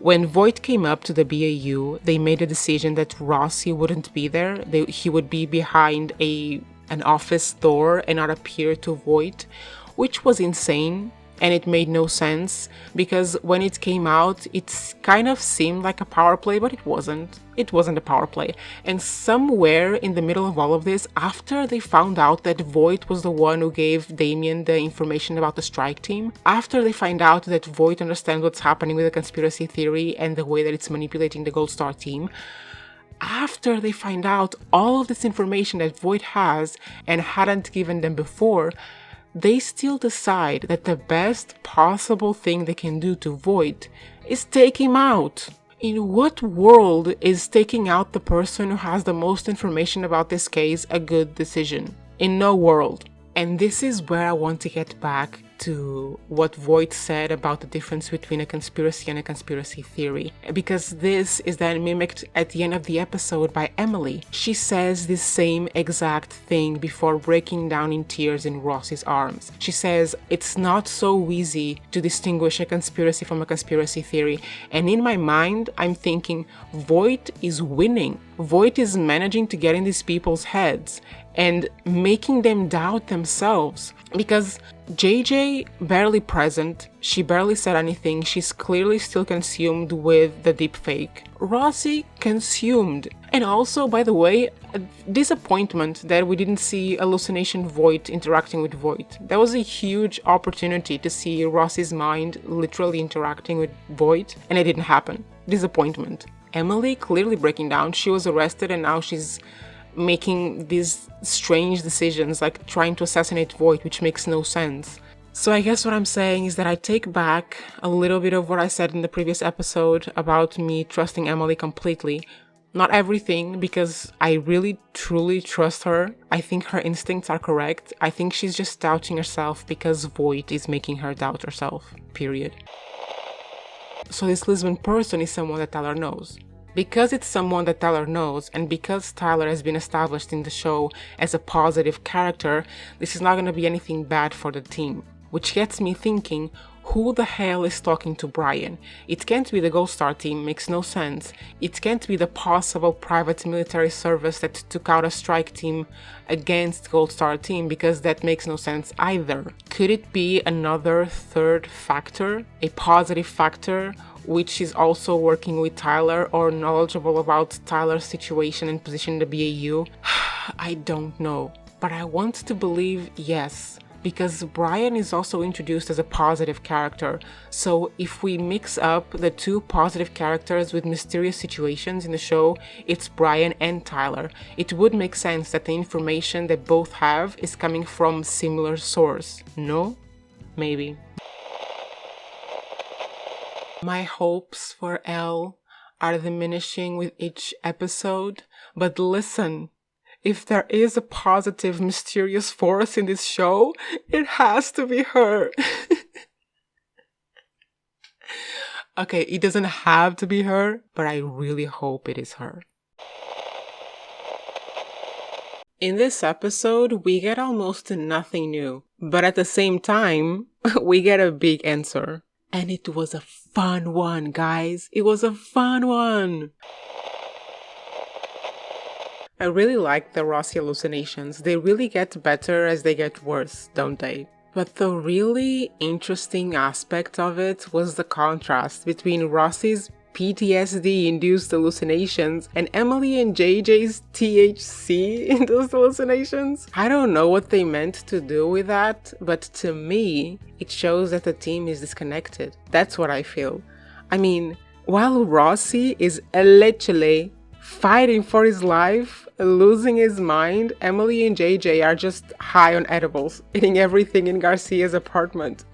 When Voit came up to the BAU, they made a decision that Rossi wouldn't be there. He would be behind an office door and not appear to Voit, which was insane. And it made no sense, because when it came out, it kind of seemed like a power play, but it wasn't. It wasn't a power play. And somewhere in the middle of all of this, after they found out that Voit was the one who gave Damien the information about the strike team, after they find out that Voit understands what's happening with the conspiracy theory and the way that it's manipulating the Gold Star team, after they find out all of this information that Voit has and hadn't given them before, they still decide that the best possible thing they can do to Voit is take him out. In what world is taking out the person who has the most information about this case a good decision? In no world. And this is where I want to get back to what Voit said about the difference between a conspiracy and a conspiracy theory, because this is then mimicked at the end of the episode by Emily. She says the same exact thing before breaking down in tears in Rossi's arms. She says, it's not so easy to distinguish a conspiracy from a conspiracy theory, and in my mind I'm thinking Voit is winning. Voit is managing to get in these people's heads and making them doubt themselves, because JJ barely present, she barely said anything, she's clearly still consumed with the deepfake. Rossi consumed. And also, by the way, a disappointment that we didn't see hallucination Voit interacting with Voit. That was a huge opportunity to see Rossi's mind literally interacting with Voit, and it didn't happen. Disappointment. Emily clearly breaking down. She was arrested and now she's making these strange decisions, like trying to assassinate Voit, which makes no sense. So I guess what I'm saying is that I take back a little bit of what I said in the previous episode about me trusting Emily completely. Not everything, because I really truly trust her. I think her instincts are correct. I think she's just doubting herself because Voit is making her doubt herself. Period. So this lesbian person is someone that Tyler knows. Because it's someone that Tyler knows, and because Tyler has been established in the show as a positive character, this is not going to be anything bad for the team. Which gets me thinking, who the hell is talking to Brian? It can't be the Gold Star team, makes no sense. It can't be the possible private military service that took out a strike team against Gold Star team, because that makes no sense either. Could it be another third factor, a positive factor, which is also working with Tyler or knowledgeable about Tyler's situation and position in the BAU? I don't know, but I want to believe yes, because Brian is also introduced as a positive character. So if we mix up the two positive characters with mysterious situations in the show, it's Brian and Tyler. It would make sense that the information they both have is coming from similar source. No? Maybe. My hopes for Elle are diminishing with each episode, but listen, if there is a positive, mysterious force in this show, it has to be her. Okay, it doesn't have to be her, but I really hope it is her. In this episode, we get almost nothing new, but at the same time, we get a big answer. And it was a fun one, guys. It was a fun one. I really like the Rossi hallucinations. They really get better as they get worse, don't they? But the really interesting aspect of it was the contrast between Rossi's PTSD-induced hallucinations and Emily and JJ's THC-induced hallucinations. I don't know what they meant to do with that, but to me, it shows that the team is disconnected. That's what I feel. I mean, while Rossi is allegedly fighting for his life, losing his mind, Emily and JJ are just high on edibles, eating everything in Garcia's apartment.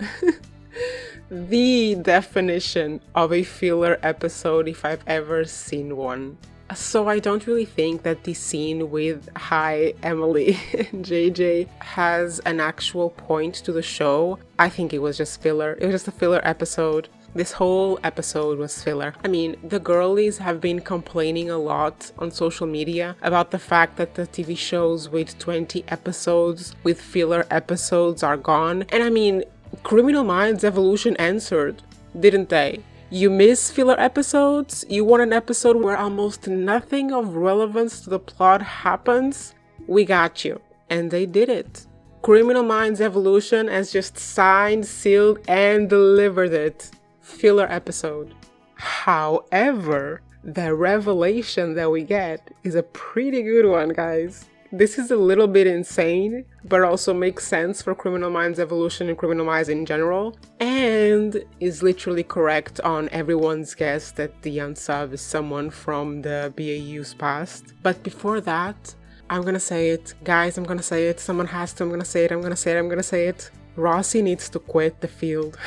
The definition of a filler episode if I've ever seen one. So I don't really think that the scene with Hi Emily and JJ has an actual point to the show. I think it was just filler. It was just a filler episode. This whole episode was filler. I mean, the girlies have been complaining a lot on social media about the fact that the TV shows with 20 episodes with filler episodes are gone. And I mean, Criminal Minds Evolution answered, didn't they? You miss filler episodes? You want an episode where almost nothing of relevance to the plot happens? We got you. And they did it. Criminal Minds Evolution has just signed, sealed, and delivered it. Filler episode. However, the revelation that we get is a pretty good one, guys. This is a little bit insane, but also makes sense for Criminal Minds Evolution and Criminal Minds in general, and is literally correct on everyone's guess that the unsub is someone from the BAU's past. But before that, I'm gonna say it. Guys, I'm gonna say it. Someone has to. I'm gonna say it. Rossi needs to quit the field.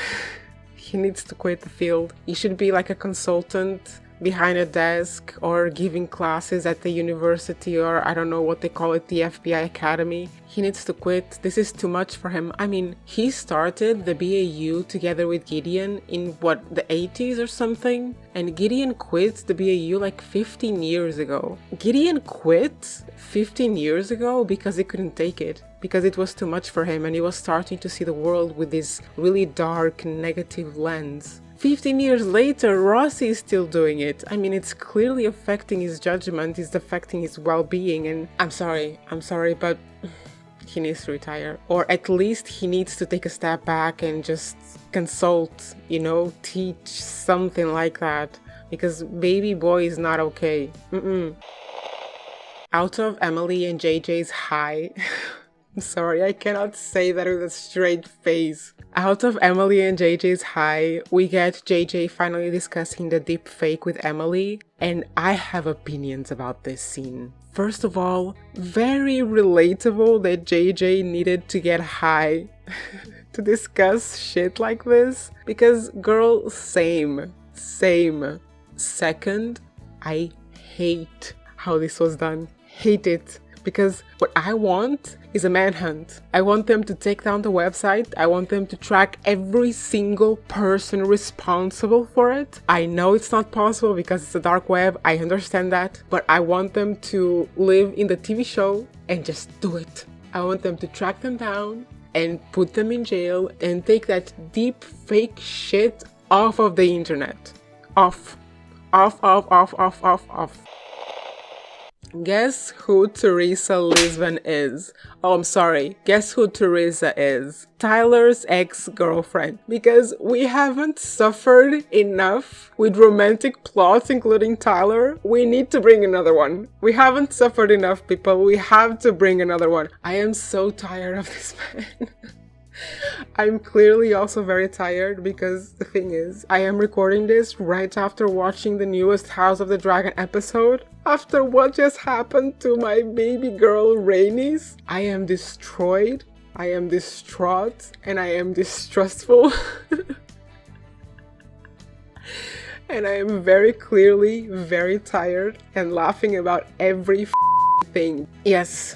He needs to quit the field. He should be like a consultant behind a desk or giving classes at the university, or I don't know what they call it, the FBI Academy. He needs to quit. This is too much for him. I mean, he started the BAU together with Gideon in what, the 80s or something? And Gideon quit the BAU like 15 years ago. Gideon quit 15 years ago because he couldn't take it. Because it was too much for him and he was starting to see the world with this really dark, negative lens. 15 years later, Rossi is still doing it. I mean, it's clearly affecting his judgment, it's affecting his well-being, and I'm sorry, but he needs to retire. Or at least he needs to take a step back and just consult, you know, teach, something like that. Because baby boy is not okay. Out of Emily and JJ's high... I'm sorry, I cannot say that with a straight face. Out of Emily and JJ's high, we get JJ finally discussing the deep fake with Emily, and I have opinions about this scene. First of all, very relatable that JJ needed to get high to discuss shit like this, because girl, same. Second, I hate how this was done. Hate it. Because what I want is a manhunt. I want them to take down the website. I want them to track every single person responsible for it. I know it's not possible because it's a dark web. I understand that. But I want them to live in the TV show and just do it. I want them to track them down and put them in jail and take that deep fake shit off of the internet. Off. Guess who Teresa Lisbon is? Oh, I'm sorry. Guess who Teresa is? Tyler's ex-girlfriend. Because we haven't suffered enough with romantic plots, including Tyler. We need to bring another one. We haven't suffered enough, people. We have to bring another one. I am so tired of this man. I'm clearly also very tired because the thing is, I am recording this right after watching the newest House of the Dragon episode. After what just happened to my baby girl Rhaenys, I am destroyed, I am distraught, and I am distrustful. And I am very clearly very tired and laughing about every thing. Yes,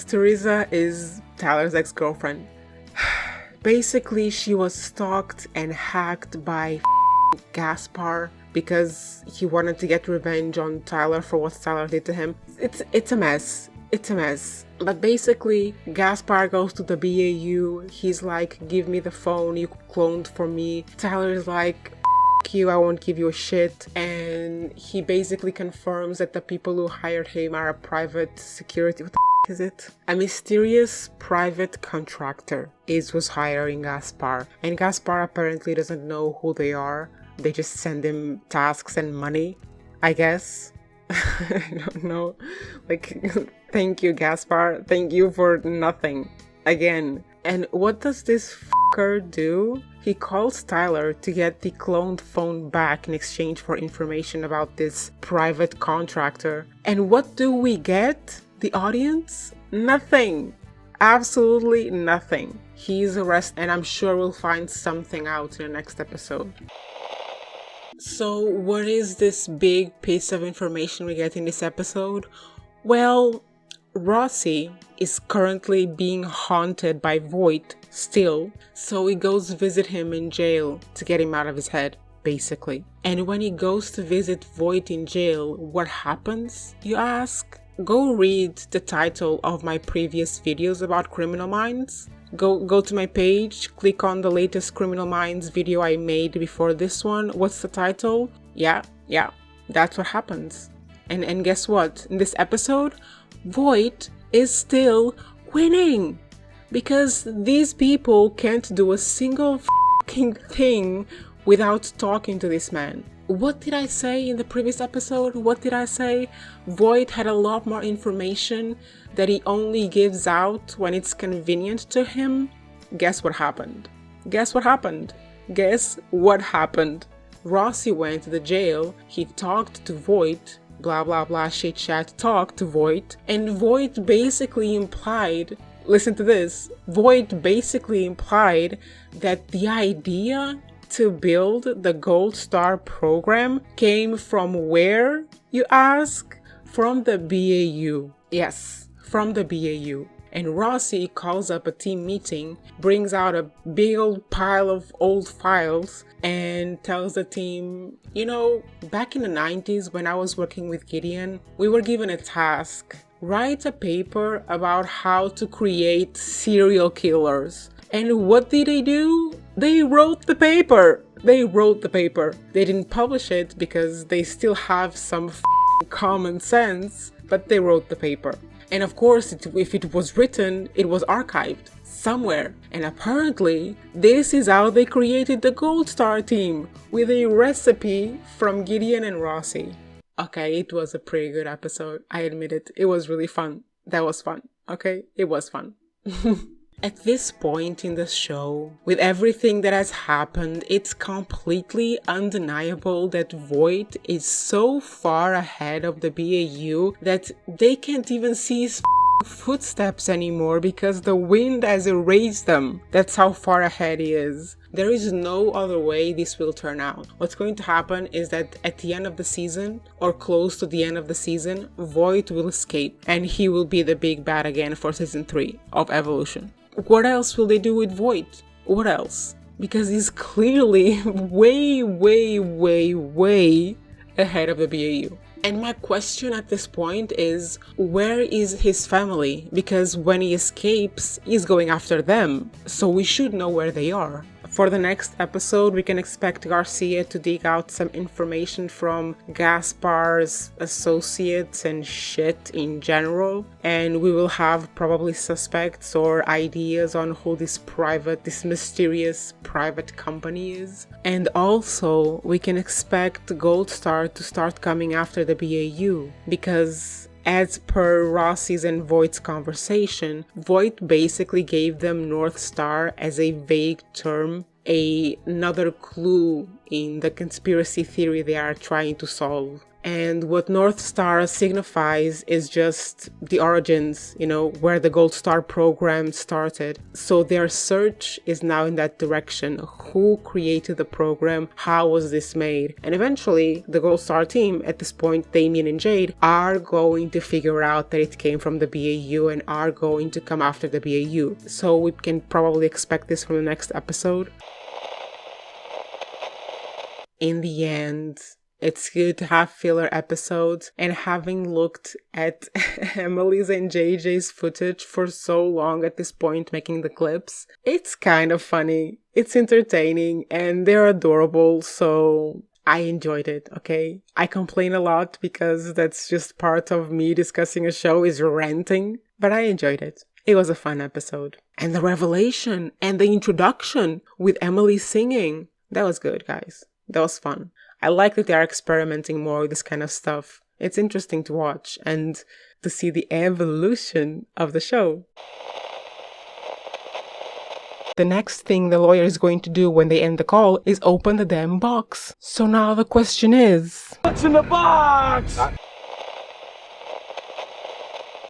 Teresa is Tyler's ex-girlfriend. Basically, she was stalked and hacked by Gaspar because he wanted to get revenge on Tyler for what Tyler did to him. It's a mess. It's a mess. But basically, Gaspar goes to the BAU. He's like, give me the phone you cloned for me. Tyler's like, you, I won't give you a shit. And he basically confirms that the people who hired him are a private security. What the is it? A mysterious private contractor was hiring Gaspar. And Gaspar apparently doesn't know who they are. They just send him tasks and money, I guess. I don't know. Like, thank you, Gaspar. Thank you for nothing. Again. And what does this fucker do? He calls Tyler to get the cloned phone back in exchange for information about this private contractor. And what do we get? The audience? Nothing. Absolutely nothing. He's arrested, and I'm sure we'll find something out in the next episode. So what is this big piece of information we get in this episode? Well, Rossi is currently being haunted by Voit still, so he goes to visit him in jail to get him out of his head, basically. And when he goes to visit Voit in jail, what happens, you ask? Go read the title of my previous videos about Criminal Minds. Go to my page, click on the latest Criminal Minds video I made before this one. What's the title? Yeah, that's what happens. And guess what? In this episode, Voit is still winning because these people can't do a single fucking thing without talking to this man. What did I say in the previous episode? What did I say? Voit had a lot more information that he only gives out when it's convenient to him. Guess what happened? Guess what happened? Guess what happened? Rossi went to the jail, he talked to Voit, blah blah blah shit chat, talked to Voit, and Voit basically implied, listen to this, Voit basically implied that the idea to build the Gold Star program came from where, you ask? From the BAU. Yes, from the BAU. And Rossi calls up a team meeting, brings out a big old pile of old files, and tells the team, you know, back in the 90s when I was working with Gideon, we were given a task. Write a paper about how to create serial killers. And what did they do? They wrote the paper. They wrote the paper. They didn't publish it because they still have some common sense, but they wrote the paper. And of course, if it was written, it was archived somewhere. And apparently, this is how they created the Gold Star team, with a recipe from Gideon and Rossi. Okay, it was a pretty good episode. I admit it. It was really fun. That was fun. Okay, it was fun. At this point in the show, with everything that has happened, it's completely undeniable that Voit is so far ahead of the BAU that they can't even see his footsteps anymore because the wind has erased them. That's how far ahead he is. There is no other way this will turn out. What's going to happen is that at the end of the season, or close to the end of the season, Voit will escape and he will be the big bad again for season 3 of Evolution. What else will they do with Voit? What else? Because he's clearly way ahead of the BAU. And my question at this point is, where is his family? Because when he escapes, he's going after them. So we should know where they are. For the next episode, we can expect Garcia to dig out some information from Gaspar's associates and shit in general. And we will have probably suspects or ideas on who this mysterious private company is. And also, we can expect Gold Star to start coming after the BAU. Because As per Rossi's and Voit's conversation, Voit basically gave them North Star as a vague term, another clue in the conspiracy theory they are trying to solve. And what North Star signifies is just the origins, where the Gold Star program started. So their search is now in that direction. Who created the program? How was this made? And eventually, the Gold Star team, at this point, Damien and Jade, are going to figure out that it came from the BAU and are going to come after the BAU. So we can probably expect this from the next episode. In the end, it's good to have filler episodes, and having looked at Emily's and JJ's footage for so long at this point making the clips, it's kind of funny, it's entertaining, and they're adorable, so I enjoyed it, okay? I complain a lot because that's just part of me discussing a show is ranting, but I enjoyed it. It was a fun episode. And the revelation and the introduction with Emily singing, that was good, guys. That was fun. I like that they are experimenting more with this kind of stuff. It's interesting to watch and to see the evolution of the show. The next thing the lawyer is going to do when they end the call is open the damn box. So now the question is, what's in the box?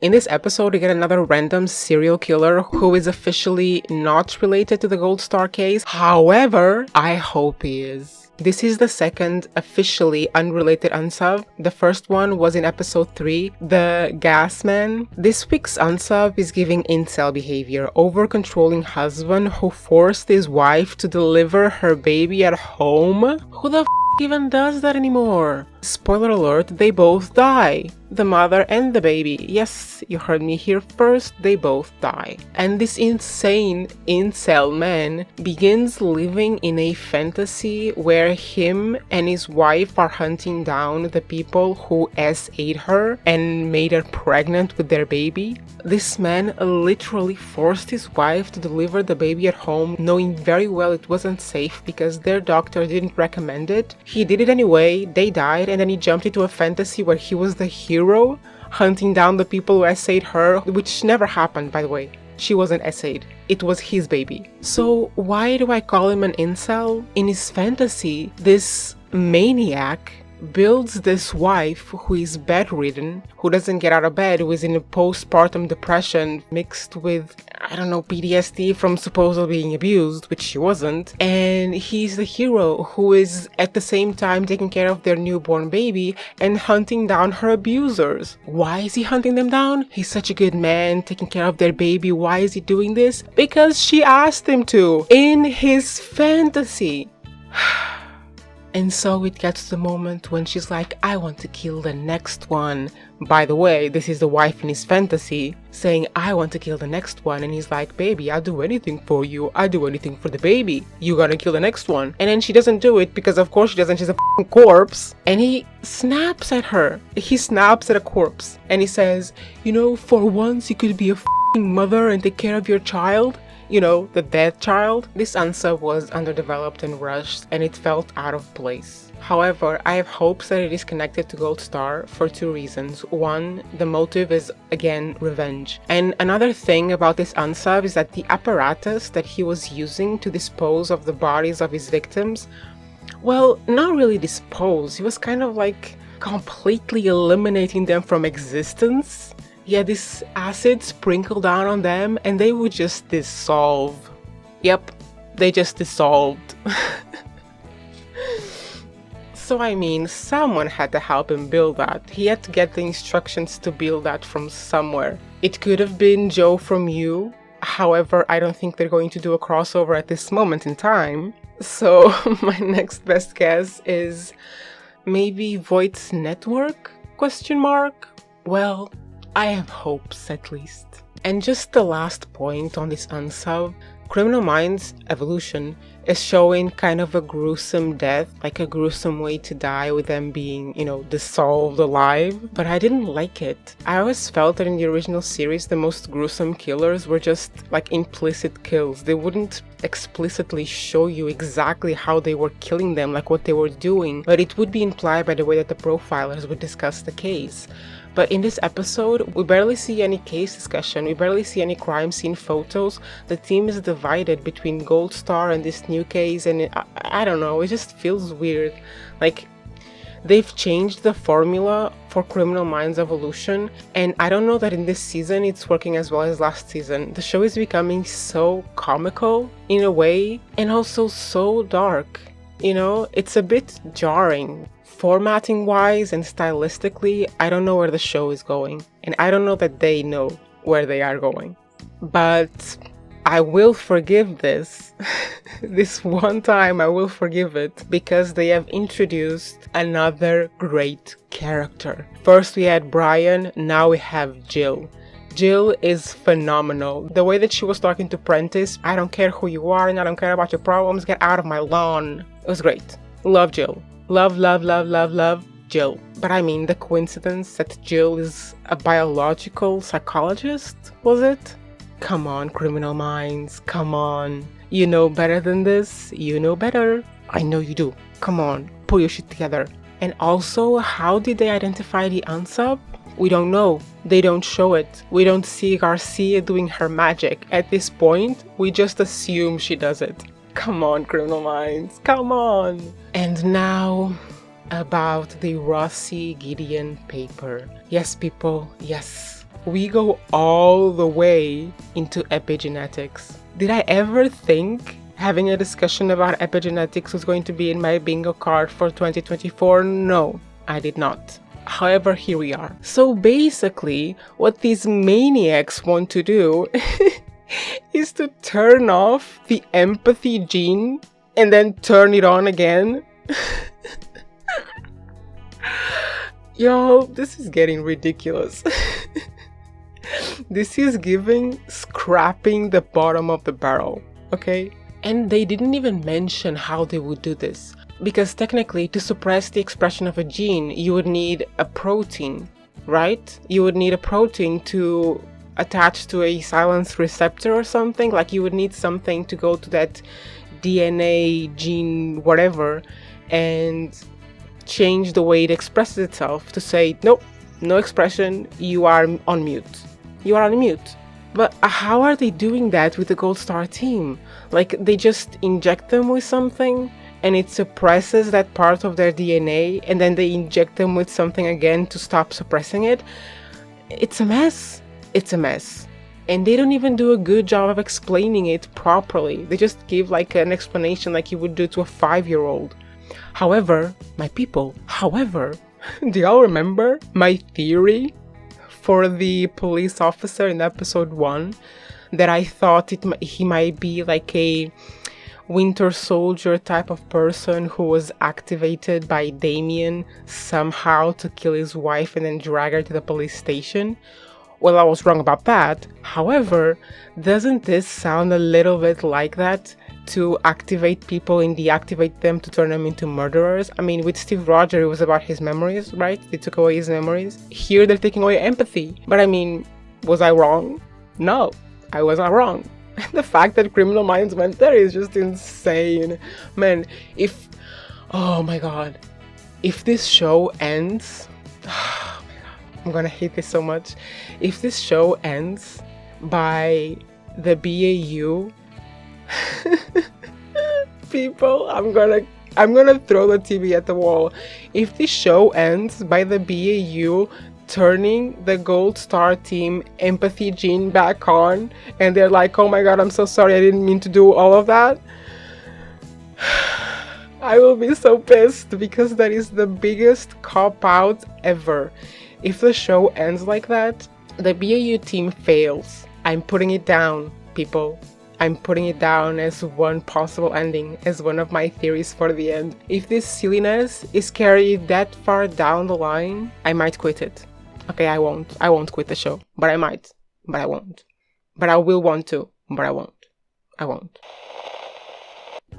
In this episode, we get another random serial killer who is officially not related to the Gold Star case. However, I hope he is. This is the second officially unrelated unsub. The first one was in episode 3, the gas man. This week's unsub is giving incel behavior, over-controlling husband who forced his wife to deliver her baby at home. Who the even does that anymore? Spoiler alert, they both die. The mother and the baby. Yes, you heard me here first, they both die. And this insane incel man begins living in a fantasy where him and his wife are hunting down the people who SA'd her and made her pregnant with their baby. This man literally forced his wife to deliver the baby at home, knowing very well it wasn't safe because their doctor didn't recommend it. He did it anyway, they died, and then he jumped into a fantasy where he was the hero, hunting down the people who SA'd her, which never happened, by the way. She wasn't SA'd. It was his baby. So why do I call him an incel? In his fantasy, this maniac builds this wife who is bedridden, who doesn't get out of bed, who is in a postpartum depression mixed with, I don't know, PTSD from supposedly being abused, which she wasn't. And he's the hero who is at the same time taking care of their newborn baby and hunting down her abusers. Why is he hunting them down? He's such a good man, taking care of their baby. Why is he doing this? Because she asked him to, in his fantasy. And so it gets to the moment when she's like, I want to kill the next one. By the way, this is the wife in his fantasy saying, I want to kill the next one. And he's like, baby, I'll do anything for you. I'll do anything for the baby. You gotta kill the next one. And then she doesn't do it because of course she doesn't. She's a f***ing corpse. And he snaps at her. He snaps at a corpse. And he says, for once you could be a f***ing mother and take care of your child. The dead child. This unsub was underdeveloped and rushed, and it felt out of place. However, I have hopes that it is connected to Gold Star for 2 reasons. One, the motive is, again, revenge. And another thing about this unsub is that the apparatus that he was using to dispose of the bodies of his victims, well, not really dispose. He was kind of like completely eliminating them from existence. He had this acid sprinkled down on them and they would just dissolve. Yep, they just dissolved. So I mean, someone had to help him build that. He had to get the instructions to build that from somewhere. It could have been Joe from You. However, I don't think they're going to do a crossover at this moment in time. So my next best guess is maybe Voigt's network? ? Well, I have hopes, at least. And just the last point on this unsub, Criminal Minds Evolution is showing kind of a gruesome death, like a gruesome way to die with them being, dissolved alive. But I didn't like it. I always felt that in the original series, the most gruesome killers were just like implicit kills. They wouldn't explicitly show you exactly how they were killing them, like what they were doing, but it would be implied by the way that the profilers would discuss the case. But in this episode, we barely see any case discussion, we barely see any crime scene photos. The team is divided between Gold Star and this new case, and I don't know, it just feels weird. Like, they've changed the formula for Criminal Minds evolution, and I don't know that in this season it's working as well as last season. The show is becoming so comical in a way, and also so dark. You know, it's a bit jarring. Formatting wise and stylistically, I don't know where the show is going, and I don't know that they know where they are going. But I will forgive this. This one time I will forgive it, because they have introduced another great character. First we had Brian, now we have Jill. Jill is phenomenal. The way that she was talking to Prentice, I don't care who you are and I don't care about your problems, get out of my lawn. It was great. Love Jill. Love Jill. But I mean, the coincidence that Jill is a biological psychologist, was it? Come on, Criminal Minds, come on. You know better than this, you know better. I know you do. Come on, pull your shit together. And also, how did they identify the unsub? We don't know. They don't show it. We don't see Garcia doing her magic. At this point, we just assume she does it. Come on, Criminal Minds, come on. And now, about the Rossi Gideon paper. Yes, people, yes. We go all the way into epigenetics. Did I ever think having a discussion about epigenetics was going to be in my bingo card for 2024? No, I did not. However, here we are. So basically, what these maniacs want to do is to turn off the empathy gene and then turn it on again. Yo, this is getting ridiculous. This is giving scrapping the bottom of the barrel, okay? And they didn't even mention how they would do this. Because technically, to suppress the expression of a gene, you would need a protein, right? You would need a protein to attach to a silence receptor or something. Like, you would need something to go to that DNA gene, whatever, and change the way it expresses itself to say, nope, no expression, you are on mute. You are on mute. But how are they doing that with the Gold Star team? Like, they just inject them with something and it suppresses that part of their DNA, and then they inject them with something again to stop suppressing it. It's a mess. It's a mess. And they don't even do a good job of explaining it properly. They just give like an explanation like you would do to a 5-year-old. However, my people, do y'all remember my theory for the police officer in episode 1? That I thought he might be like a Winter Soldier type of person who was activated by Damien somehow to kill his wife and then drag her to the police station. Well, I was wrong about that. However, doesn't this sound a little bit like that? To activate people and deactivate them to turn them into murderers? I mean, with Steve Rogers, it was about his memories, right? They took away his memories. Here, they're taking away empathy. But I mean, was I wrong? No, I was not wrong. The fact that Criminal Minds went there is just insane. Man, oh my god. If this show ends... Oh my god, I'm gonna hate this so much. If this show ends by the BAU... People, I'm gonna throw the TV at the wall. If this show ends by the BAU turning the Gold Star team empathy gene back on, and they're like, oh my god, I'm so sorry, I didn't mean to do all of that, I will be so pissed, because that is the biggest cop-out ever. If the show ends like that, the BAU team fails. I'm putting it down, people. I'm putting it down as one possible ending, as one of my theories for the end. If this silliness is carried that far down the line, I might quit it. Okay, I won't quit the show, but I might, but I won't. But I will want to, but I won't.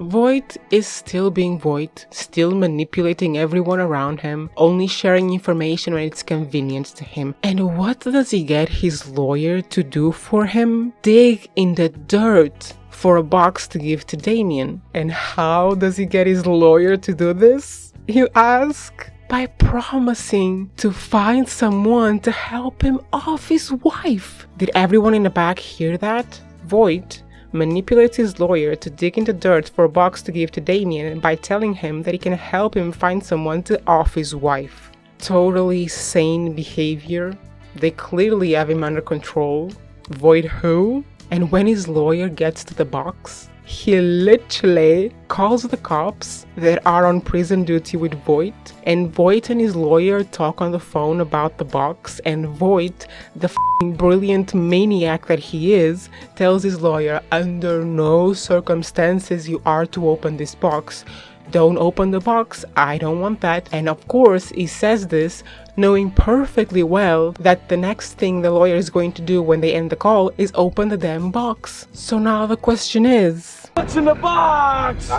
Voit is still being Voit, still manipulating everyone around him, only sharing information when it's convenient to him. And what does he get his lawyer to do for him? Dig in the dirt for a box to give to Damien. And how does he get his lawyer to do this, you ask? by promising to find someone to help him off his wife. Did everyone in the back hear that? Voit manipulates his lawyer to dig in the dirt for a box to give to Damien by telling him that he can help him find someone to off his wife. Totally sane behavior. They clearly have him under control. Voit who? And when his lawyer gets to the box, he literally calls the cops that are on prison duty with Voit, and Voit and his lawyer talk on the phone about the box, and Voit, the brilliant maniac that he is, tells his lawyer, under no circumstances you are to open this box. Don't open the box, I don't want that. And of course he says this knowing perfectly well that the next thing the lawyer is going to do when they end the call is open the damn box. So now the question is, What's in the box?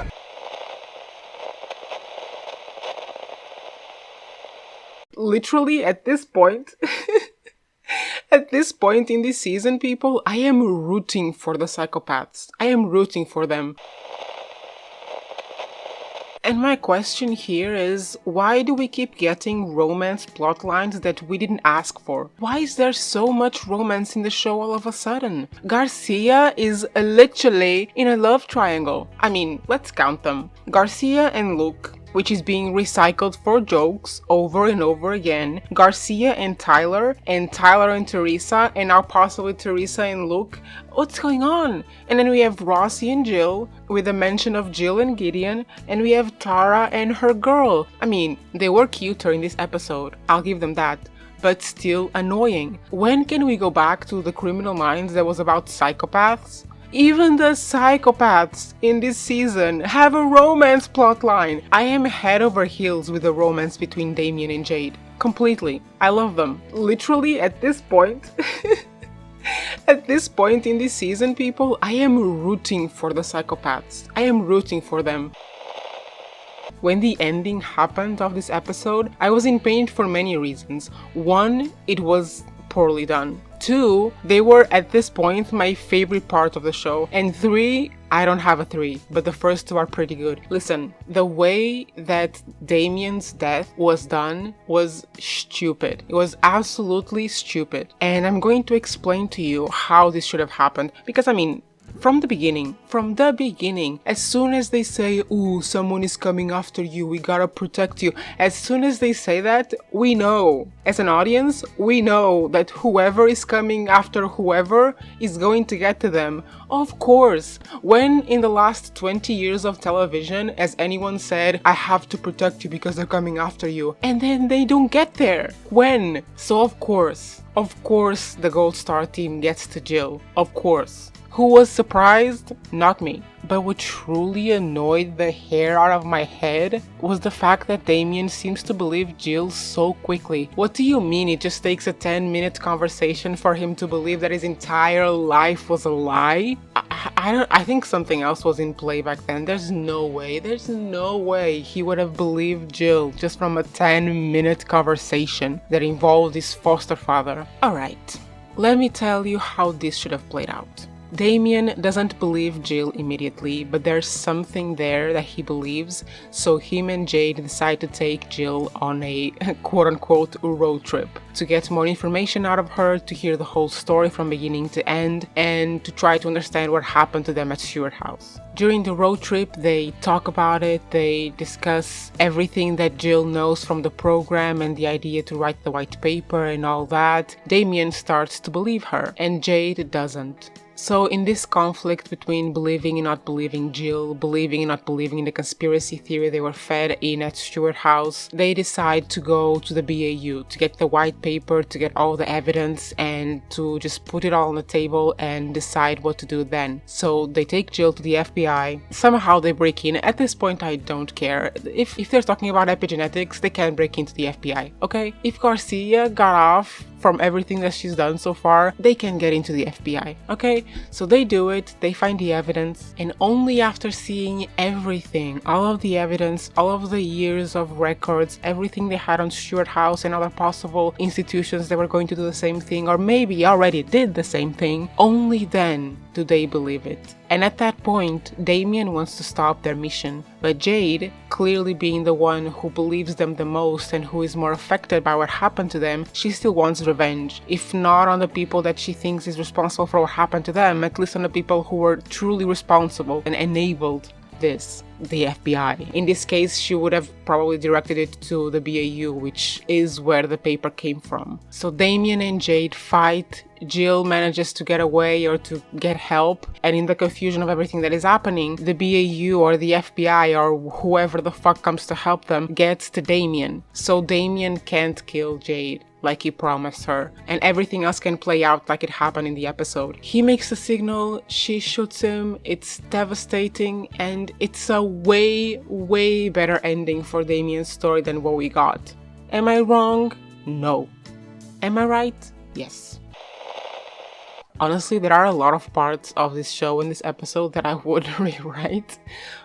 literally at this point at this point in this season, people, I am rooting for the psychopaths. I am rooting for them. And my question here is, why do we keep getting romance plot lines that we didn't ask for? Why is there so much romance in the show all of a sudden? Garcia is literally in a love triangle. I mean, let's count them. Garcia and Luke, which is being recycled for jokes over and over again. Garcia and Tyler and Teresa, and now possibly Teresa and Luke. What's going on? And then we have Rossi and Jill, with a mention of Jill and Gideon, and we have Tara and her girl. I mean, they were cuter in this episode, I'll give them that, but still annoying. When can we go back to the Criminal Minds that was about psychopaths? Even the psychopaths in this season have a romance plotline. I am head over heels with the romance between Damien and Jade. Completely. I love them. Literally at this point, at this point in this season, people, I am rooting for the psychopaths. I am rooting for them. When the ending happened of this episode, I was in pain for many reasons. One, it was poorly done. 2, they were at this point my favorite part of the show. And 3, I don't have a 3, but the first 2 are pretty good. Listen, the way that Damien's death was done was stupid. It was absolutely stupid. And I'm going to explain to you how this should have happened. Because I mean, from the beginning, as soon as they say, ooh, someone is coming after you, we gotta protect you, as soon as they say that, we know, as an audience, we know that whoever is coming after whoever is going to get to them. Of course, when in the last 20 years of television, has anyone said, I have to protect you because they're coming after you, and then they don't get there? When? So of course, the Gold Star team gets to Jill, of course. Who was surprised? Not me. But what truly annoyed the hair out of my head was the fact that Damien seems to believe Jill so quickly. What do you mean it just takes a 10-minute conversation for him to believe that his entire life was a lie? I think something else was in play back then. There's no way he would have believed Jill just from a 10-minute conversation that involved his foster father. Alright, let me tell you how this should have played out. Damien doesn't believe Jill immediately, but there's something there that he believes, so him and Jade decide to take Jill on a quote-unquote road trip to get more information out of her, to hear the whole story from beginning to end, and to try to understand what happened to them at Stewart House. During the road trip, they talk about it, they discuss everything that Jill knows from the program and the idea to write the white paper and all that. Damien starts to believe her, and Jade doesn't. So in this conflict between believing and not believing Jill, believing and not believing in the conspiracy theory they were fed in at Stewart House, they decide to go to the BAU to get the white paper, to get all the evidence, and to just put it all on the table and decide what to do then. So they take Jill to the FBI. Somehow they break in. At this point, I don't care. If they're talking about epigenetics, they can break into the FBI, okay? If Garcia got off from everything that she's done so far, they can get into the FBI, okay? So they do it, they find the evidence, and only after seeing everything, all of the evidence, all of the years of records, everything they had on Stewart House and other possible institutions that were going to do the same thing, or maybe already did the same thing, only then do they believe it? And at that point, Damien wants to stop their mission, but Jade, clearly being the one who believes them the most and who is more affected by what happened to them, she still wants revenge. If not on the people that she thinks is responsible for what happened to them, at least on the people who were truly responsible and enabled this, the FBI. In this case, she would have probably directed it to the BAU, which is where the paper came from. So Damien and Jade fight. Jill manages to get away or to get help, and in the confusion of everything that is happening, the BAU or the FBI or whoever the fuck comes to help them gets to Damien. So Damien can't kill Jade like he promised her, and everything else can play out like it happened in the episode. He makes a signal, she shoots him, it's devastating, and it's a way better ending for Damien's story than what we got. Am I wrong? No. Am I right? Yes. Honestly, there are a lot of parts of this show in this episode that I would rewrite,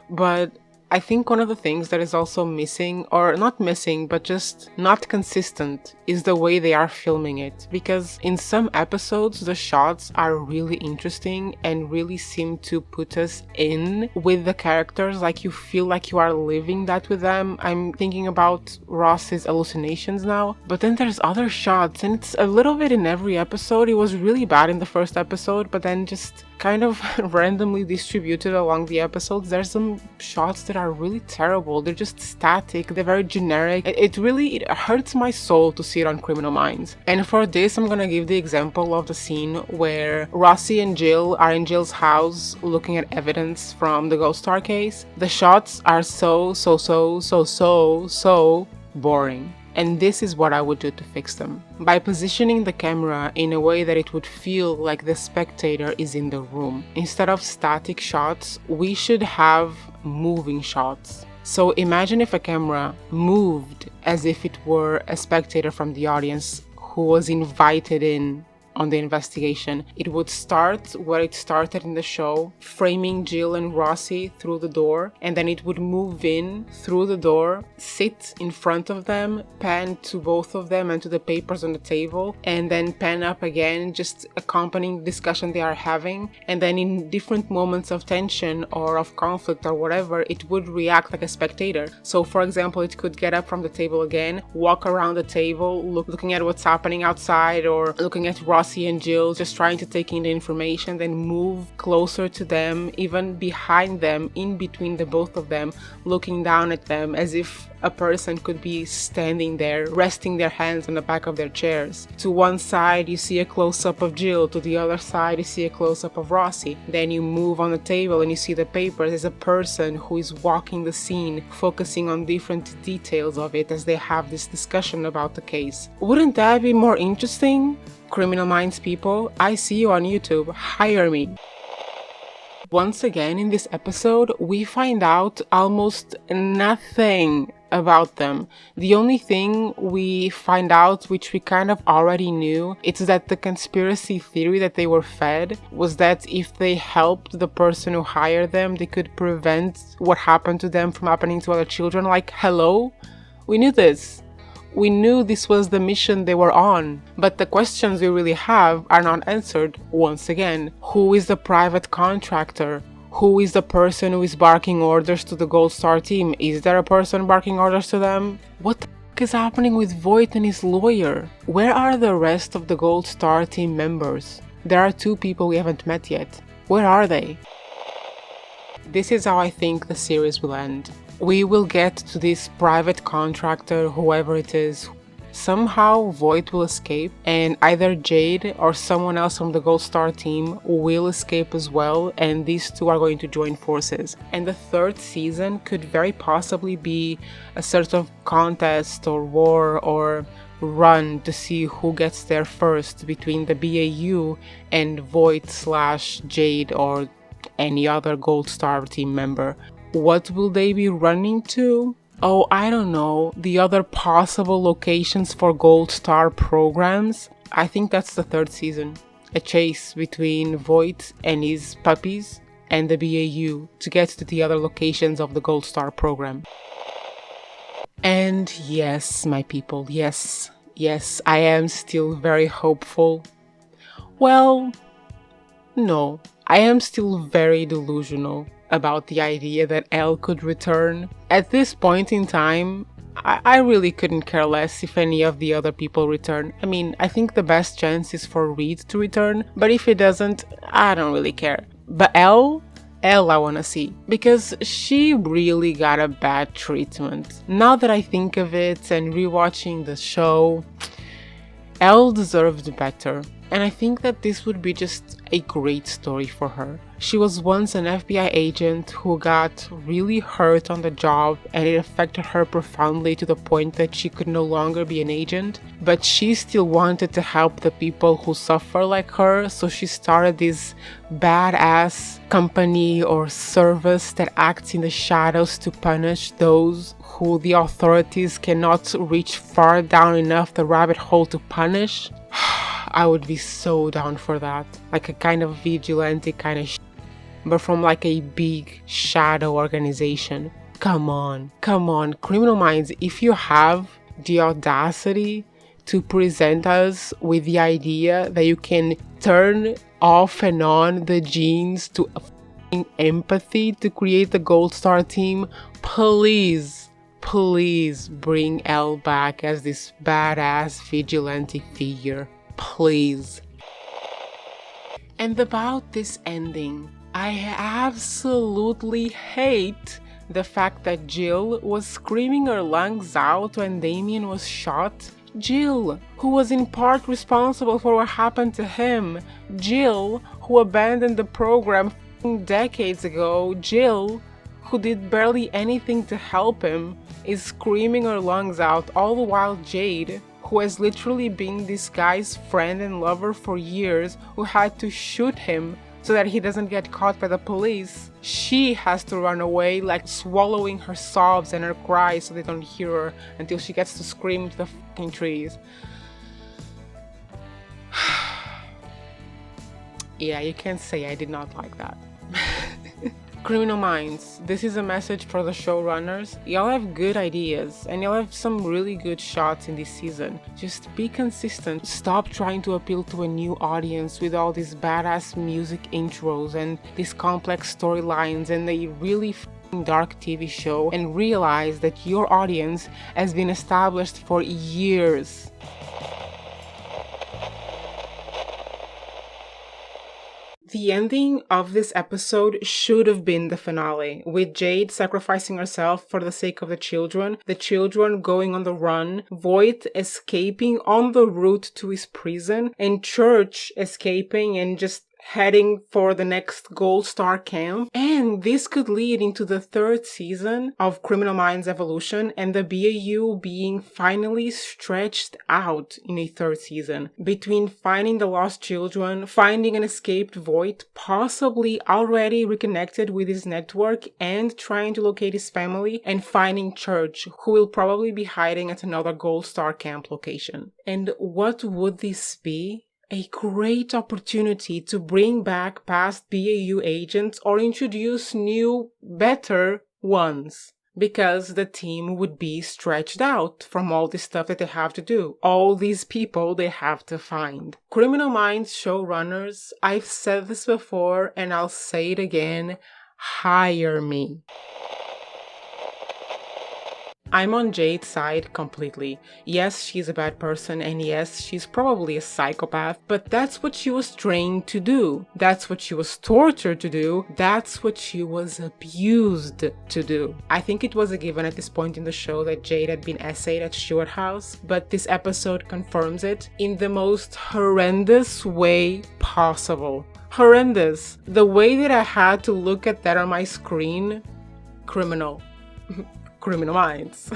but I think one of the things that is also missing, or not missing, but just not consistent, is the way they are filming it. Because in some episodes, the shots are really interesting and really seem to put us in with the characters, like you feel like you are living that with them. I'm thinking about Ross's hallucinations now, but then there's other shots, and it's a little bit in every episode. It was really bad in the first episode, but then just kind of randomly distributed along the episodes. There's some shots that are really terrible. They're just static. They're very generic. It hurts my soul to see it on Criminal Minds. And for this, I'm gonna give the example of the scene where Rossi and Jill are in Jill's house looking at evidence from the Ghost Star case. The shots are so boring. And this is what I would do to fix them. By positioning the camera in a way that it would feel like the spectator is in the room. Instead of static shots, we should have moving shots. So imagine if a camera moved as if it were a spectator from the audience who was invited in on the investigation. It would start where it started in the show, framing Jill and Rossi through the door, and then it would move in through the door, sit in front of them, pan to both of them and to the papers on the table, and then pan up again, just accompanying the discussion they are having. And then in different moments of tension or of conflict or whatever, it would react like a spectator. So for example, it could get up from the table again, walk around the table, looking at what's happening outside, or looking at Rossi and Jill, just trying to take in the information, then move closer to them, even behind them, in between the both of them, looking down at them as if a person could be standing there, resting their hands on the back of their chairs. To one side you see a close-up of Jill, to the other side you see a close-up of Rossi. Then you move on the table and you see the papers as a person who is walking the scene, focusing on different details of it as they have this discussion about the case. Wouldn't that be more interesting? Criminal Minds people, I see you on YouTube, hire me. Once again in this episode, we find out almost nothing about them. The only thing we find out, which we kind of already knew, it's that the conspiracy theory that they were fed was that if they helped the person who hired them, they could prevent what happened to them from happening to other children. Like, hello? We knew this. We knew this was the mission they were on, but the questions we really have are not answered once again. Who is the private contractor? Who is the person who is barking orders to the Gold Star team? Is there a person barking orders to them? What the f is happening with Voit and his lawyer? Where are the rest of the Gold Star team members? There are 2 people we haven't met yet. Where are they? This is how I think the series will end. We will get to this private contractor, whoever it is. Somehow Voit will escape, and either Jade or someone else from the Gold Star team will escape as well, and these 2 are going to join forces. And the 3rd season could very possibly be a sort of contest or war or run to see who gets there first between the BAU and Voit/Jade or any other Gold Star team member. What will they be running to? Oh, I don't know. The other possible locations for Gold Star programs? I think that's the 3rd season. A chase between Voit and his puppies and the BAU to get to the other locations of the Gold Star program. And yes, my people, yes, I am still very hopeful. Well, no. I am still very delusional about the idea that Elle could return. At this point in time, I really couldn't care less if any of the other people return. I mean, I think the best chance is for Reid to return, but if he doesn't, I don't really care. But Elle I wanna see, because she really got a bad treatment. Now that I think of it and rewatching the show, Elle deserved better. And I think that this would be just a great story for her. She was once an FBI agent who got really hurt on the job, and it affected her profoundly to the point that she could no longer be an agent. But she still wanted to help the people who suffer like her, so she started this badass company or service that acts in the shadows to punish those who the authorities cannot reach far down enough the rabbit hole to punish. I would be so down for that. Like a kind of vigilante kind of but from like a big shadow organization. Come on, Criminal Minds, if you have the audacity to present us with the idea that you can turn off and on the genes to empathy to create the Gold Star team, please bring Elle back as this badass vigilante figure. Please. And about this ending, I absolutely hate the fact that Jill was screaming her lungs out when Damien was shot. Jill, who was in part responsible for what happened to him. Jill, who abandoned the program decades ago. Jill, who did barely anything to help him, is screaming her lungs out, all the while Jade, who has literally been this guy's friend and lover for years, who had to shoot him so that he doesn't get caught by the police, she has to run away, like swallowing her sobs and her cries so they don't hear her until she gets to scream to the fucking trees. Yeah, you can't say I did not like that. Criminal Minds, this is a message for the showrunners. Y'all have good ideas and y'all have some really good shots in this season. Just be consistent. Stop trying to appeal to a new audience with all these badass music intros and these complex storylines and a really dark TV show, and realize that your audience has been established for years. The ending of this episode should have been the finale, with Jade sacrificing herself for the sake of the children going on the run, Voit escaping on the route to his prison, and Church escaping and just heading for the next Gold Star camp. And this could lead into the third season of Criminal Minds Evolution and the BAU being finally stretched out in a third season, between finding the lost children, finding an escaped Voit, possibly already reconnected with his network and trying to locate his family, and finding Church, who will probably be hiding at another Gold Star camp location. And what would this be? A great opportunity to bring back past BAU agents or introduce new, better ones, because the team would be stretched out from all the stuff that they have to do, all these people they have to find. Criminal Minds showrunners, I've said this before and I'll say it again, hire me. I'm on Jade's side completely. Yes, she's a bad person, and yes, she's probably a psychopath, but that's what she was trained to do. That's what she was tortured to do. That's what she was abused to do. I think it was a given at this point in the show that Jade had been essayed at Stewart House, but this episode confirms it in the most horrendous way possible. Horrendous. The way that I had to look at that on my screen, criminal. Criminal Minds.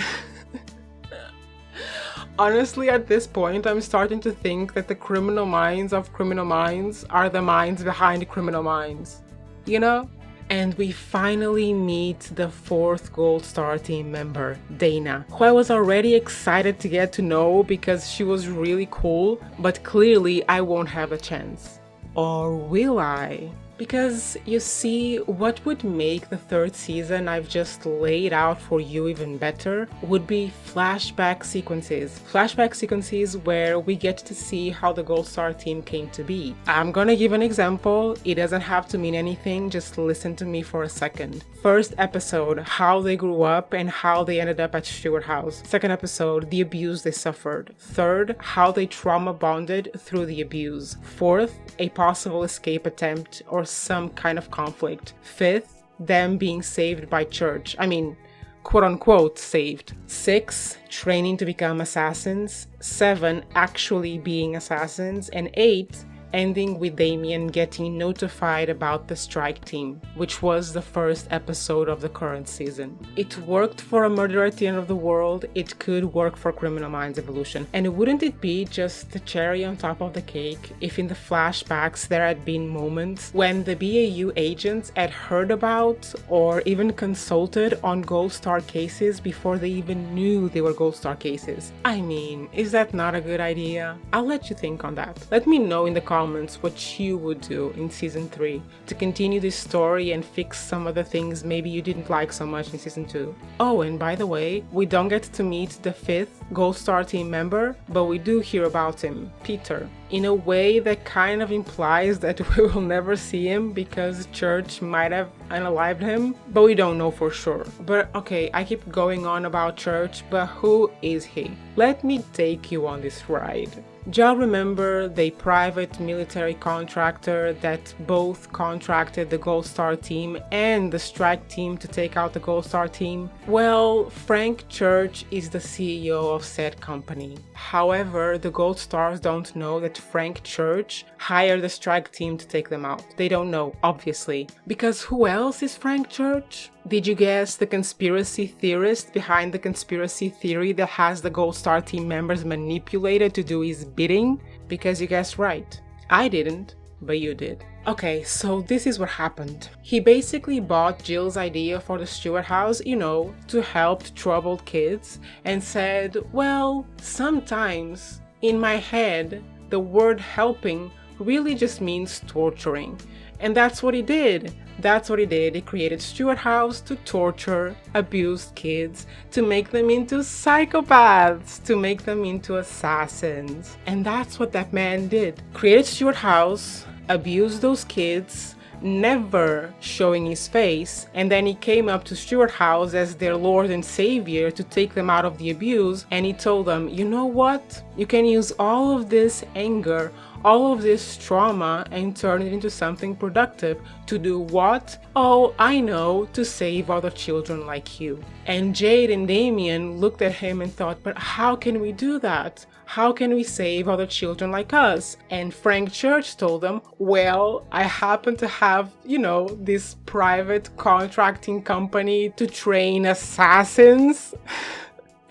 Honestly, at this point, I'm starting to think that the criminal minds of Criminal Minds are the minds behind Criminal Minds. You know? And we finally meet the fourth Gold Star team member, Dana, who I was already excited to get to know because she was really cool, but clearly I won't have a chance. Or will I? Because you see, what would make the third season I've just laid out for you even better would be flashback sequences. Flashback sequences where we get to see how the Gold Star team came to be. I'm gonna give an example. It doesn't have to mean anything, just listen to me for a second. First episode, how they grew up and how they ended up at Stewart House. Second episode, the abuse they suffered. Third, how they trauma bonded through the abuse. Fourth, a possible escape attempt or some kind of conflict. Fifth, them being saved by church. I mean, quote unquote saved. 6, training to become assassins. 7, actually being assassins. And 8, ending with Damien getting notified about the strike team, which was the first episode of the current season. It worked for a murder at the end of the world, it could work for Criminal Minds Evolution. And wouldn't it be just the cherry on top of the cake if in the flashbacks there had been moments when the BAU agents had heard about or even consulted on Gold Star cases before they even knew they were Gold Star cases? I mean, is that not a good idea? I'll let you think on that. Let me know in the comments what you would do in season 3 to continue this story and fix some of the things maybe you didn't like so much in season 2. Oh, and by the way, we don't get to meet the 5th Gold Star team member, but we do hear about him, Peter, in a way that kind of implies that we will never see him because Church might have unalived him, but we don't know for sure. But okay, I keep going on about Church, but who is he? Let me take you on this ride. Do y'all remember the private military contractor that both contracted the Gold Star team and the strike team to take out the Gold Star team? Well, Frank Church is the CEO of said company. However, the Gold Stars don't know that Frank Church hired the strike team to take them out. They don't know, obviously. Because who else is Frank Church? Did you guess the conspiracy theorist behind the conspiracy theory that has the Gold Star team members manipulated to do his bidding? Because you guessed right. I didn't, but you did. Okay, so this is what happened. He basically bought Jill's idea for the Stewart House, you know, to help troubled kids, and said, well, sometimes in my head, the word helping really just means torturing. And that's what he did. That's what he did. He created Stewart House to torture abused kids, to make them into psychopaths, to make them into assassins. And that's what that man did. Created Stewart House, abused those kids, never showing his face, and then he came up to Stewart House as their Lord and Savior to take them out of the abuse, and he told them, you know what? You can use all of this anger, all of this trauma and turn it into something productive. To do what? Oh, I know, to save other children like you. And Jade and Damien looked at him and thought, but how can we do that? How can we save other children like us? And Frank Church told them, well, I happen to have, you know, this private contracting company to train assassins.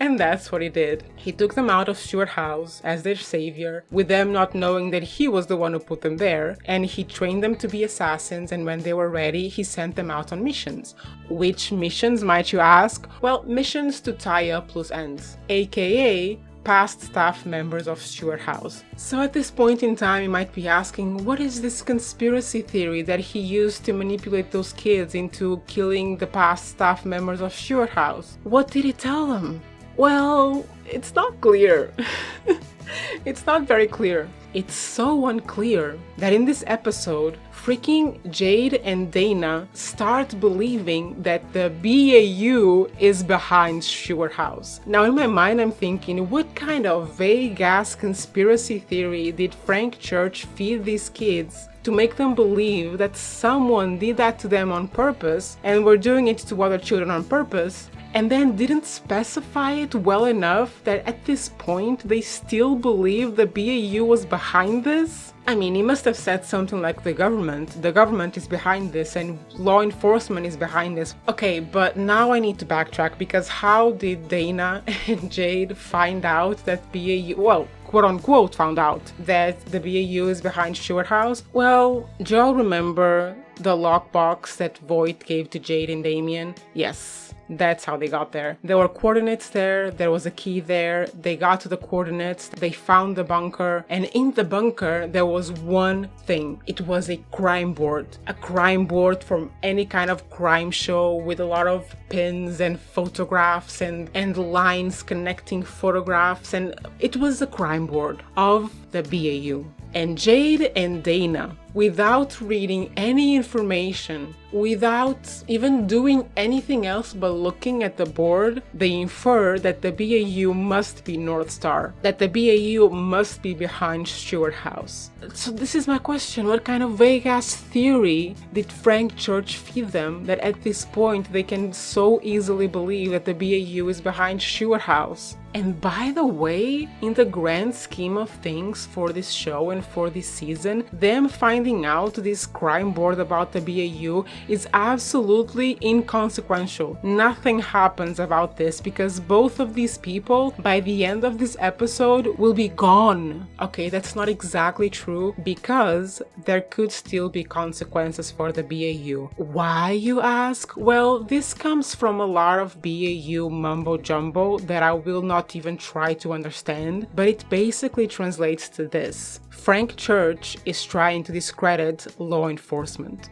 And that's what he did. He took them out of Stewart House as their savior, with them not knowing that he was the one who put them there, and he trained them to be assassins, and when they were ready, he sent them out on missions. Which missions, might you ask? Well, missions to tie up loose ends, aka past staff members of Stewart House. So at this point in time, you might be asking, what is this conspiracy theory that he used to manipulate those kids into killing the past staff members of Stewart House? What did he tell them? Well, it's not clear. It's not very clear. It's so unclear that in this episode, freaking Jade and Dana start believing that the BAU is behind Stewart House. Now in my mind I'm thinking, what kind of vague-ass conspiracy theory did Frank Church feed these kids to make them believe that someone did that to them on purpose and were doing it to other children on purpose, and then didn't specify it well enough that at this point they still believe the BAU was behind this? I mean, he must have said something like the government is behind this and law enforcement is behind this. Okay, but now I need to backtrack, because how did Dana and Jade find out that BAU, well, quote unquote found out that the BAU is behind Stewart House? Well, do y'all remember the lockbox that Voit gave to Jade and Damien? Yes. That's how they got there. There were coordinates there, there was a key there, they got to the coordinates, they found the bunker, and in the bunker there was one thing. It was a crime board. A crime board from any kind of crime show with a lot of pins and photographs and lines connecting photographs, and it was a crime board of the BAU. And Jade and Dana, without reading any information, without even doing anything else but looking at the board, they infer that the BAU must be North Star, that the BAU must be behind Stewart House. So this is my question: what kind of vague-ass theory did Frank Church feed them that at this point they can so easily believe that the BAU is behind Stewart House? And by the way, in the grand scheme of things for this show and for this season, them finding out this crime board about the BAU is absolutely inconsequential. Nothing happens about this because both of these people, by the end of this episode, will be gone. Okay, that's not exactly true because there could still be consequences for the BAU. Why, you ask? Well, this comes from a lot of BAU mumbo jumbo that I will not even try to understand, but it basically translates to this: Frank Church is trying to discredit law enforcement.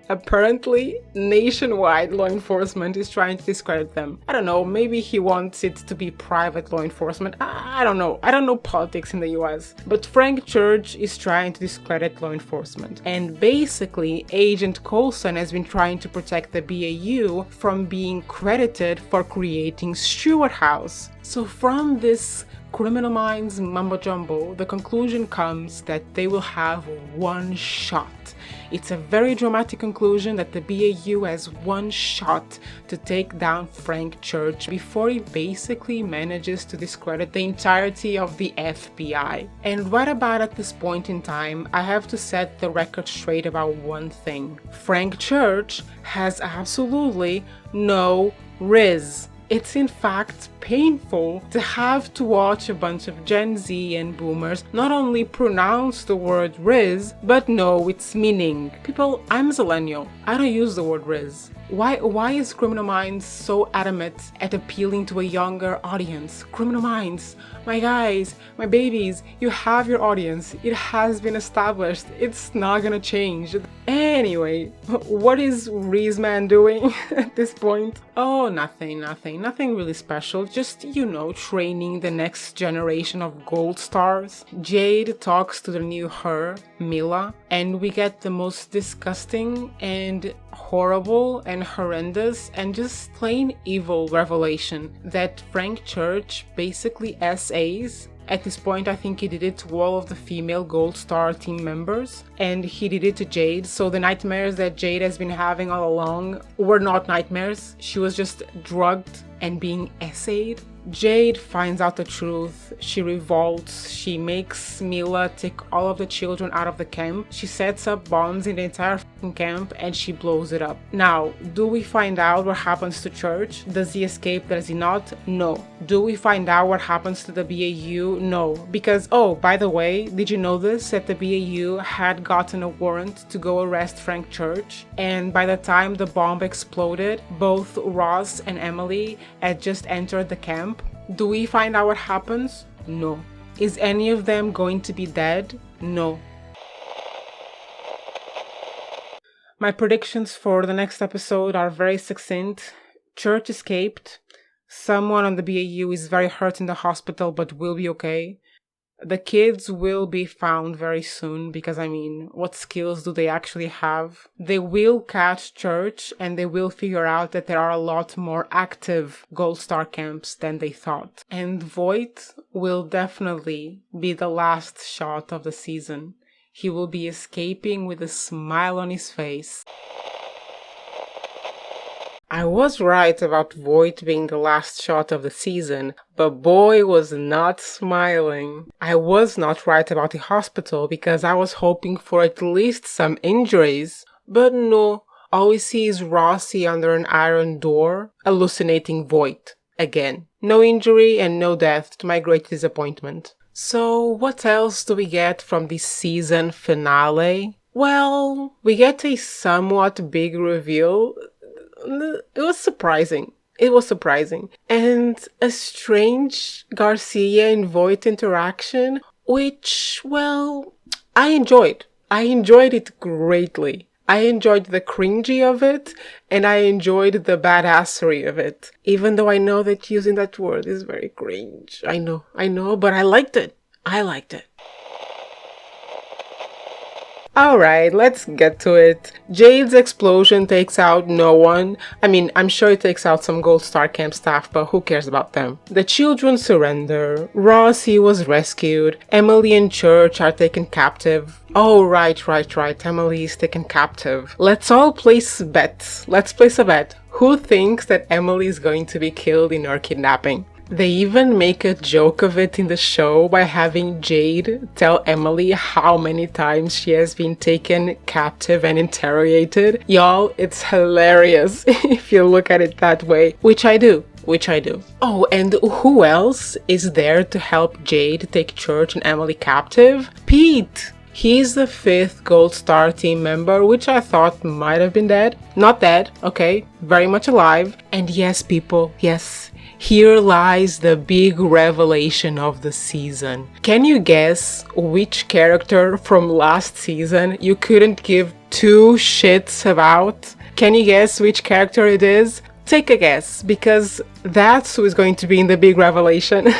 Apparently, nationwide law enforcement is trying to discredit them. I don't know, maybe he wants it to be private law enforcement. I don't know. I don't know politics in the US. But Frank Church is trying to discredit law enforcement. And basically, Agent Coulson has been trying to protect the BAU from being credited for creating Stewart House. So from this Criminal Minds mumbo jumbo, the conclusion comes that they will have one shot. It's a very dramatic conclusion that the BAU has one shot to take down Frank Church before he basically manages to discredit the entirety of the FBI. And right about at this point in time, I have to set the record straight about one thing. Frank Church has absolutely no riz. It's in fact painful to have to watch a bunch of Gen Z and boomers not only pronounce the word riz, but know its meaning. People, I'm a millennial. I don't use the word riz. Why is Criminal Minds so adamant at appealing to a younger audience? Criminal Minds, my guys, my babies, you have your audience. It has been established. It's not gonna change. Anyway, what is Rizman doing at this point? Oh, nothing really special. Just, training the next generation of gold stars. Jade talks to the new her, Mila, and we get the most disgusting and horrible and horrendous and just plain evil revelation that Frank Church basically SAs. At this point, I think he did it to all of the female Gold Star team members, and he did it to Jade, so the nightmares that Jade has been having all along were not nightmares. She was just drugged and being essayed. Jade finds out the truth, she revolts, she makes Mila take all of the children out of the camp, she sets up bombs in the entire camp, and she blows it up. Now, do we find out what happens to Church? Does he escape? Does he not? No. Do we find out what happens to the BAU? No. Because, oh, by the way, did you know this? That the BAU had gotten a warrant to go arrest Frank Church, and by the time the bomb exploded, both Ross and Emily had just entered the camp. Do we find out what happens? No. Is any of them going to be dead? No. My predictions for the next episode are very succinct. Church escaped. Someone on the BAU is very hurt in the hospital but will be okay. The kids will be found very soon because, what skills do they actually have? They will catch Church and they will figure out that there are a lot more active Gold Star camps than they thought. And Voit will definitely be the last shot of the season. He will be escaping with a smile on his face. I was right about Voit being the last shot of the season, but boy was not smiling. I was not right about the hospital because I was hoping for at least some injuries. But no, all we see is Rossi under an iron door, hallucinating Voit. Again, no injury and no death to my great disappointment. So what else do we get from this season finale? Well, we get a somewhat big reveal. it was surprising. It was surprising. And a strange Garcia and Voit interaction, which, well, I enjoyed. I enjoyed it greatly. I enjoyed the cringy of it, and I enjoyed the badassery of it. Even though I know that using that word is very cringe. I know, but I liked it. I liked it. Alright, let's get to it. Jade's explosion takes out no one. I mean, I'm sure it takes out some Gold Star camp staff, but who cares about them? The children surrender. Rossi was rescued. Emily and Church are taken captive. Oh, right. Emily is taken captive. Let's all place bets. Let's place a bet. Who thinks that Emily is going to be killed in her kidnapping? They even make a joke of it in the show by having Jade tell Emily how many times she has been taken captive and interrogated. Y'all, it's hilarious if you look at it that way, which I do. Oh, and who else is there to help Jade take Church and Emily captive? Pete! He's the 5th Gold Star team member, which I thought might have been dead. Not dead, okay, very much alive. And yes, people, yes. Here lies the big revelation of the season. Can you guess which character from last season you couldn't give 2 shits about? Can you guess which character it is? Take a guess, because that's who is going to be in the big revelation.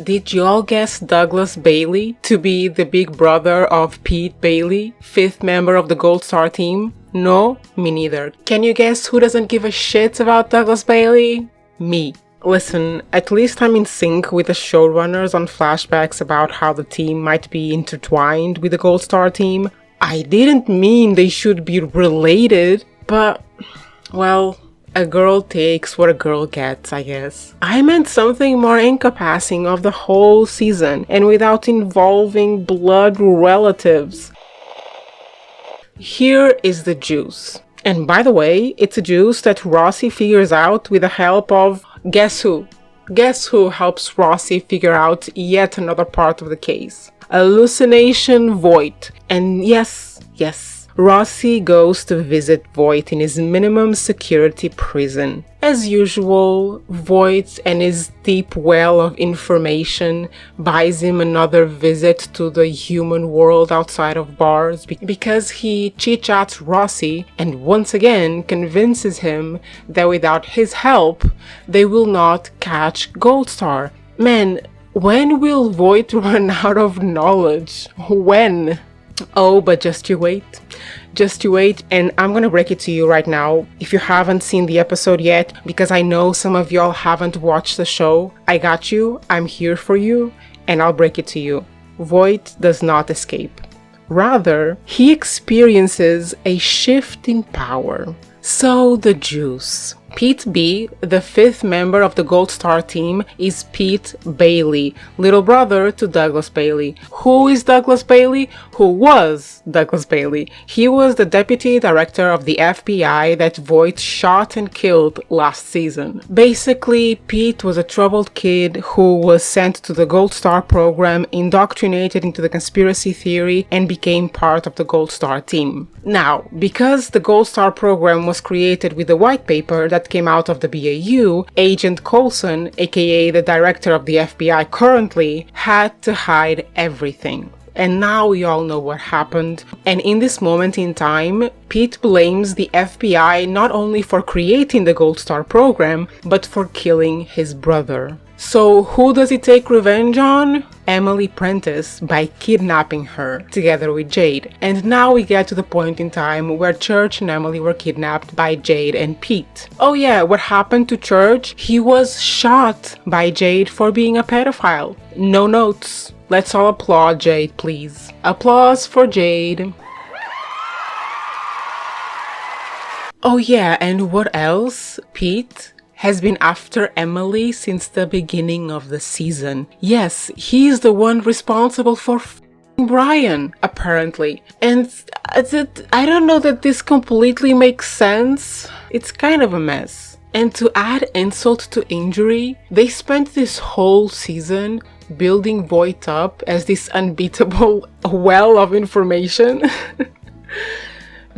Did you all guess Douglas Bailey to be the big brother of Pete Bailey, 5th member of the Gold Star team? No, me neither. Can you guess who doesn't give a shit about Douglas Bailey? Me. Listen, at least I'm in sync with the showrunners on flashbacks about how the team might be intertwined with the Gold Star team. I didn't mean they should be related, but, well, a girl takes what a girl gets, I guess. I meant something more encompassing of the whole season and without involving blood relatives. Here is the juice. And by the way, it's a juice that Rossi figures out with the help of guess who? Guess who helps Rossi figure out yet another part of the case? Hallucination Voit. And yes, Rossi goes to visit Voit in his minimum security prison. As usual, Voit and his deep well of information buys him another visit to the human world outside of bars because he chit-chats Rossi and once again convinces him that without his help, they will not catch Gold Star. Man, when will Voit run out of knowledge? When? Oh, but just you wait, and I'm gonna break it to you right now. If you haven't seen the episode yet, because I know some of y'all haven't watched the show, I got you, I'm here for you, and I'll break it to you. Voit does not escape. Rather, he experiences a shift in power. So the juice. Pete B, the 5th member of the Gold Star team, is Pete Bailey, little brother to Douglas Bailey. Who is Douglas Bailey? Who was Douglas Bailey? He was the deputy director of the FBI that Voit shot and killed last season. Basically, Pete was a troubled kid who was sent to the Gold Star program, indoctrinated into the conspiracy theory, and became part of the Gold Star team. Now, because the Gold Star program was created with a white paper that came out of the BAU, Agent Coulson, aka the director of the FBI currently, had to hide everything. And now we all know what happened. And in this moment in time, Pete blames the FBI not only for creating the Gold Star program, but for killing his brother. So who does he take revenge on? Emily Prentice, by kidnapping her together with Jade. And now we get to the point in time where Church and Emily were kidnapped by Jade and Pete. Oh yeah, what happened to Church? He was shot by Jade for being a pedophile. No notes. Let's all applaud Jade, please. Applause for Jade. Oh yeah, and what else? Pete has been after Emily since the beginning of the season. Yes, he's the one responsible for Brian, apparently. And I don't know that this completely makes sense. It's kind of a mess. And to add insult to injury, they spent this whole season building Voit up as this unbeatable well of information.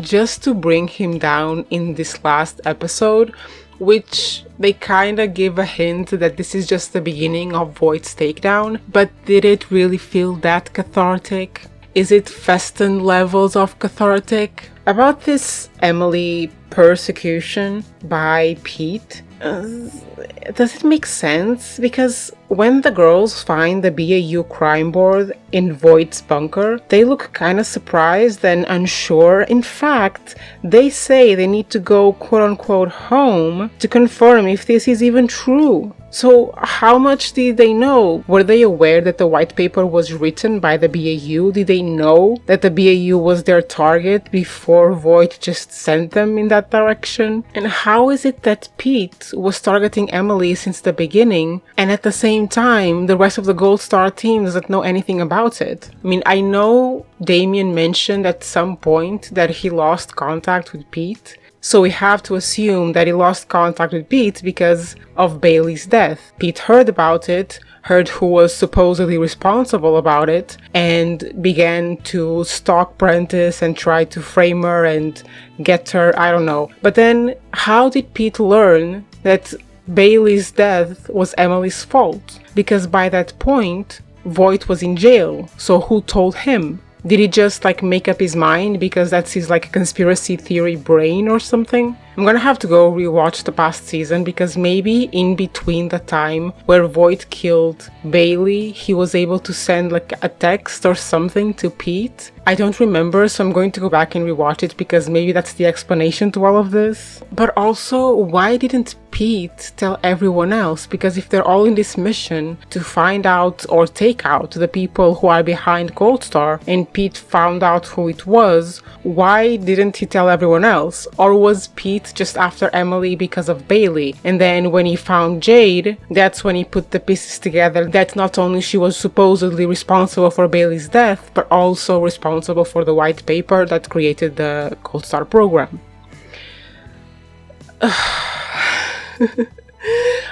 just to bring him down in this last episode, which they kind of give a hint that this is just the beginning of Voigt's takedown. But did it really feel that cathartic? Is it Festin levels of cathartic? About this Emily persecution by Pete, does it make sense? Because when the girls find the BAU crime board in Voigt's bunker, they look kind of surprised and unsure. In fact, they say they need to go quote-unquote home to confirm if this is even true. So how much did they know? Were they aware that the white paper was written by the BAU? Did they know that the BAU was their target before Voit just sent them in that direction? And how is it that Pete was targeting Emily since the beginning, and at the same time the rest of the Gold Star team doesn't know anything about it? I mean, I know Damien mentioned at some point that he lost contact with Pete, so we have to assume that he lost contact with Pete because of Bailey's death. Pete heard about it, heard who was supposedly responsible about it, and began to stalk Prentice and try to frame her and get her, I don't know. But then, how did Pete learn that Bailey's death was Emily's fault? Because by that point, Voit was in jail, so who told him? Did he just make up his mind because that's his conspiracy theory brain or something? I'm gonna have to go rewatch the past season, because maybe in between the time where Voit killed Bailey, he was able to send a text or something to Pete. I don't remember, so I'm going to go back and rewatch it, because maybe that's the explanation to all of this. But also, why didn't Pete tell everyone else? Because if they're all in this mission to find out or take out the people who are behind Gold Star, and Pete found out who it was, why didn't he tell everyone else? Or was Pete just after Emily because of Bailey? And then when he found Jade, that's when he put the pieces together that not only she was supposedly responsible for Bailey's death, but also responsible for the white paper that created the Gold Star program.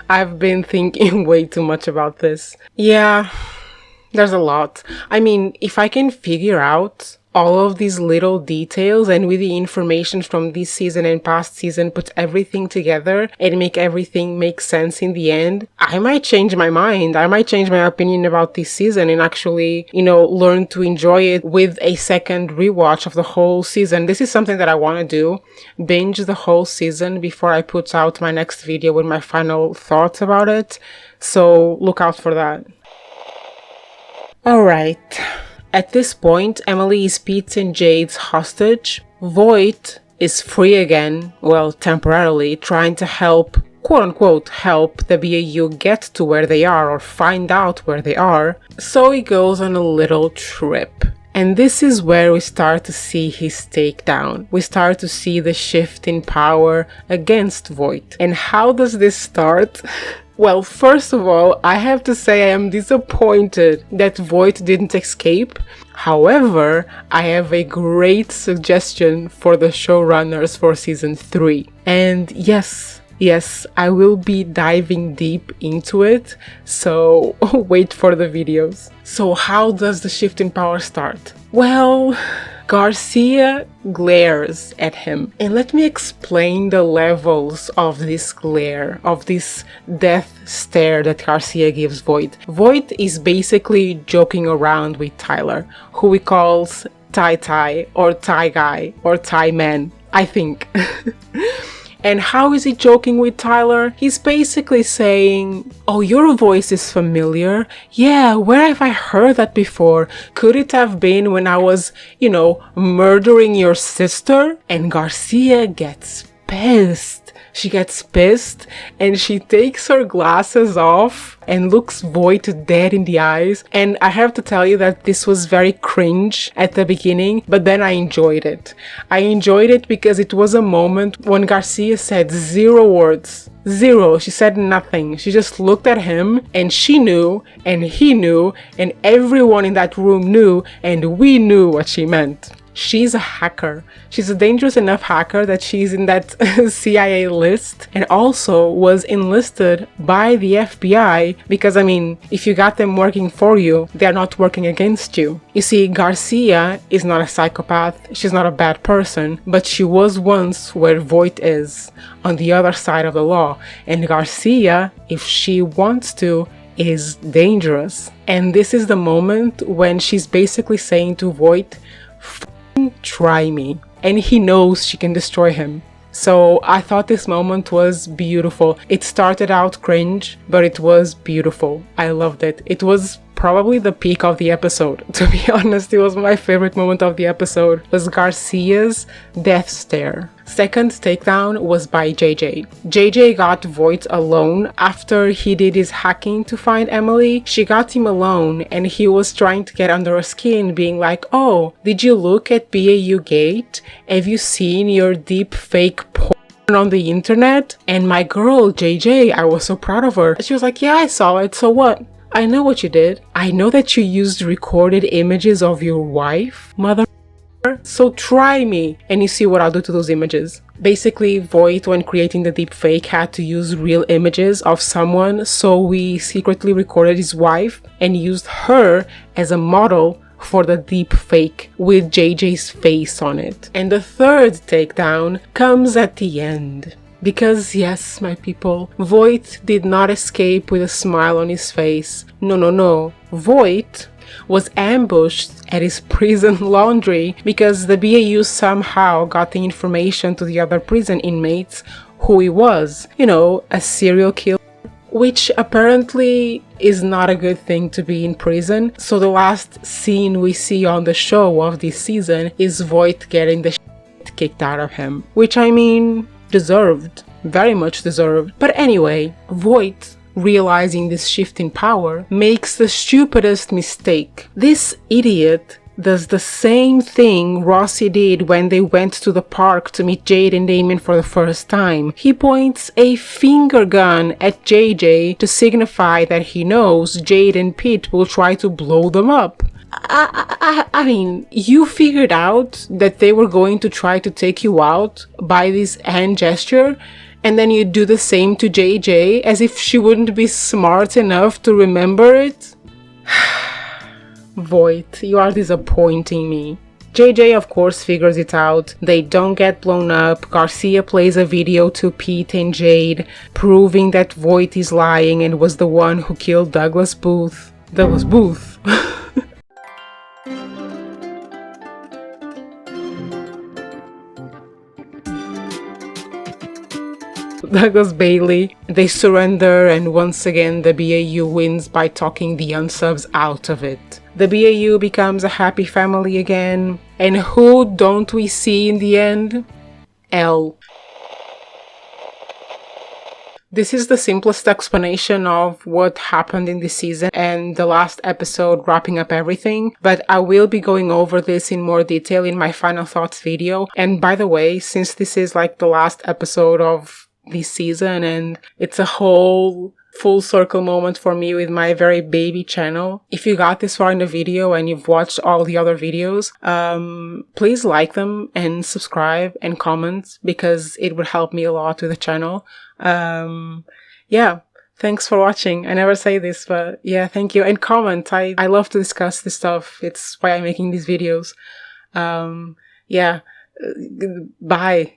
I've been thinking way too much about this. Yeah, there's a lot. I mean, if I can figure out all of these little details, and with the information from this season and past season, put everything together and make everything make sense in the end, I might change my mind. I might change my opinion about this season and actually, learn to enjoy it with a second rewatch of the whole season. This is something that I want to do. Binge the whole season before I put out my next video with my final thoughts about it. So look out for that. Alright. At this point, Emily is Pete and Jade's hostage. Voit is free again, well, temporarily, trying to help, quote-unquote, help the BAU get to where they are or find out where they are. So he goes on a little trip. And this is where we start to see his takedown. We start to see the shift in power against Voit. And how does this start? Well, first of all, I have to say I am disappointed that Voit didn't escape. However, I have a great suggestion for the showrunners for season 3. And yes, I will be diving deep into it, so wait for the videos. So how does the shift in power start? Well, Garcia glares at him. And let me explain the levels of this glare, of this death stare that Garcia gives Voit. Voit is basically joking around with Tyler, who he calls Ty or Ty Guy or Ty Man, I think. And how is he joking with Tyler? He's basically saying, oh, your voice is familiar. Yeah, where have I heard that before? Could it have been when I was, murdering your sister? And Garcia gets pissed. She gets pissed and she takes her glasses off and looks Voit dead in the eyes. And I have to tell you that this was very cringe at the beginning, but then I enjoyed it. I enjoyed it because it was a moment when Garcia said 0 words. 0. She said nothing. She just looked at him and she knew and he knew and everyone in that room knew and we knew what she meant. she's a hacker. She's a dangerous enough hacker that she's in that CIA list, and also was enlisted by the FBI because, I mean, if you got them working for you, they're not working against you. You see, Garcia is not a psychopath, she's not a bad person, but she was once where Voit is, on the other side of the law, and Garcia, if she wants to, is dangerous. And this is the moment when she's basically saying to Voit, try me, and he knows she can destroy him. So I thought this moment was beautiful. It started out cringe, but it was beautiful. I loved it. It was probably the peak of the episode. To be honest, it was my favorite moment of the episode. It was Garcia's death stare. Second takedown was by JJ. JJ got Voit alone after he did his hacking to find Emily. She got him alone and he was trying to get under her skin, being like, oh, did you look at BAU Gate? Have you seen your deep fake porn on the internet? And my girl, JJ, I was so proud of her. She was like, yeah, I saw it, so what? I know what you did. I know that you used recorded images of your wife, mother. So try me and you see what I'll do to those images. Basically, Voit, when creating the deepfake, had to use real images of someone, so we secretly recorded his wife and used her as a model for the deepfake with JJ's face on it. And the third takedown comes at the end. Because yes, my people, Voit did not escape with a smile on his face. No. Voit was ambushed at his prison laundry because the BAU somehow got the information to the other prison inmates who he was. You know, a serial killer, which apparently is not a good thing to be in prison. So the last scene we see on the show of this season is Voit getting the shit kicked out of him, which, I mean, deserved, very much deserved. But anyway, Voit, realizing this shift in power, makes the stupidest mistake. This idiot does the same thing Rossi did when they went to the park to meet Jade and Damien for the first time. He points a finger gun at JJ to signify that he knows Jade and Pete will try to blow them up. I mean, you figured out that they were going to try to take you out by this hand gesture, and then you do the same to JJ as if she wouldn't be smart enough to remember it? Voit, you are disappointing me. JJ of course figures it out. They don't get blown up. Garcia plays a video to Pete and Jade proving that Voit is lying and was the one who killed Douglas Booth. Douglas Booth. Douglas Bailey. They surrender, and once again the BAU wins by talking the unsubs out of it. The BAU becomes a happy family again. And who don't we see in the end? Elle. This is the simplest explanation of what happened in this season and the last episode wrapping up everything, but I will be going over this in more detail in my final thoughts video. And by the way, since this is like the last episode of this season and it's a whole full circle moment for me with my very baby channel, if you got this far in the video and you've watched all the other videos, please like them and subscribe and comment because it would help me a lot with the channel. Yeah, thanks for watching. I never say this, but yeah, thank you. And comment. I love to discuss this stuff. It's why I'm making these videos. Yeah, bye.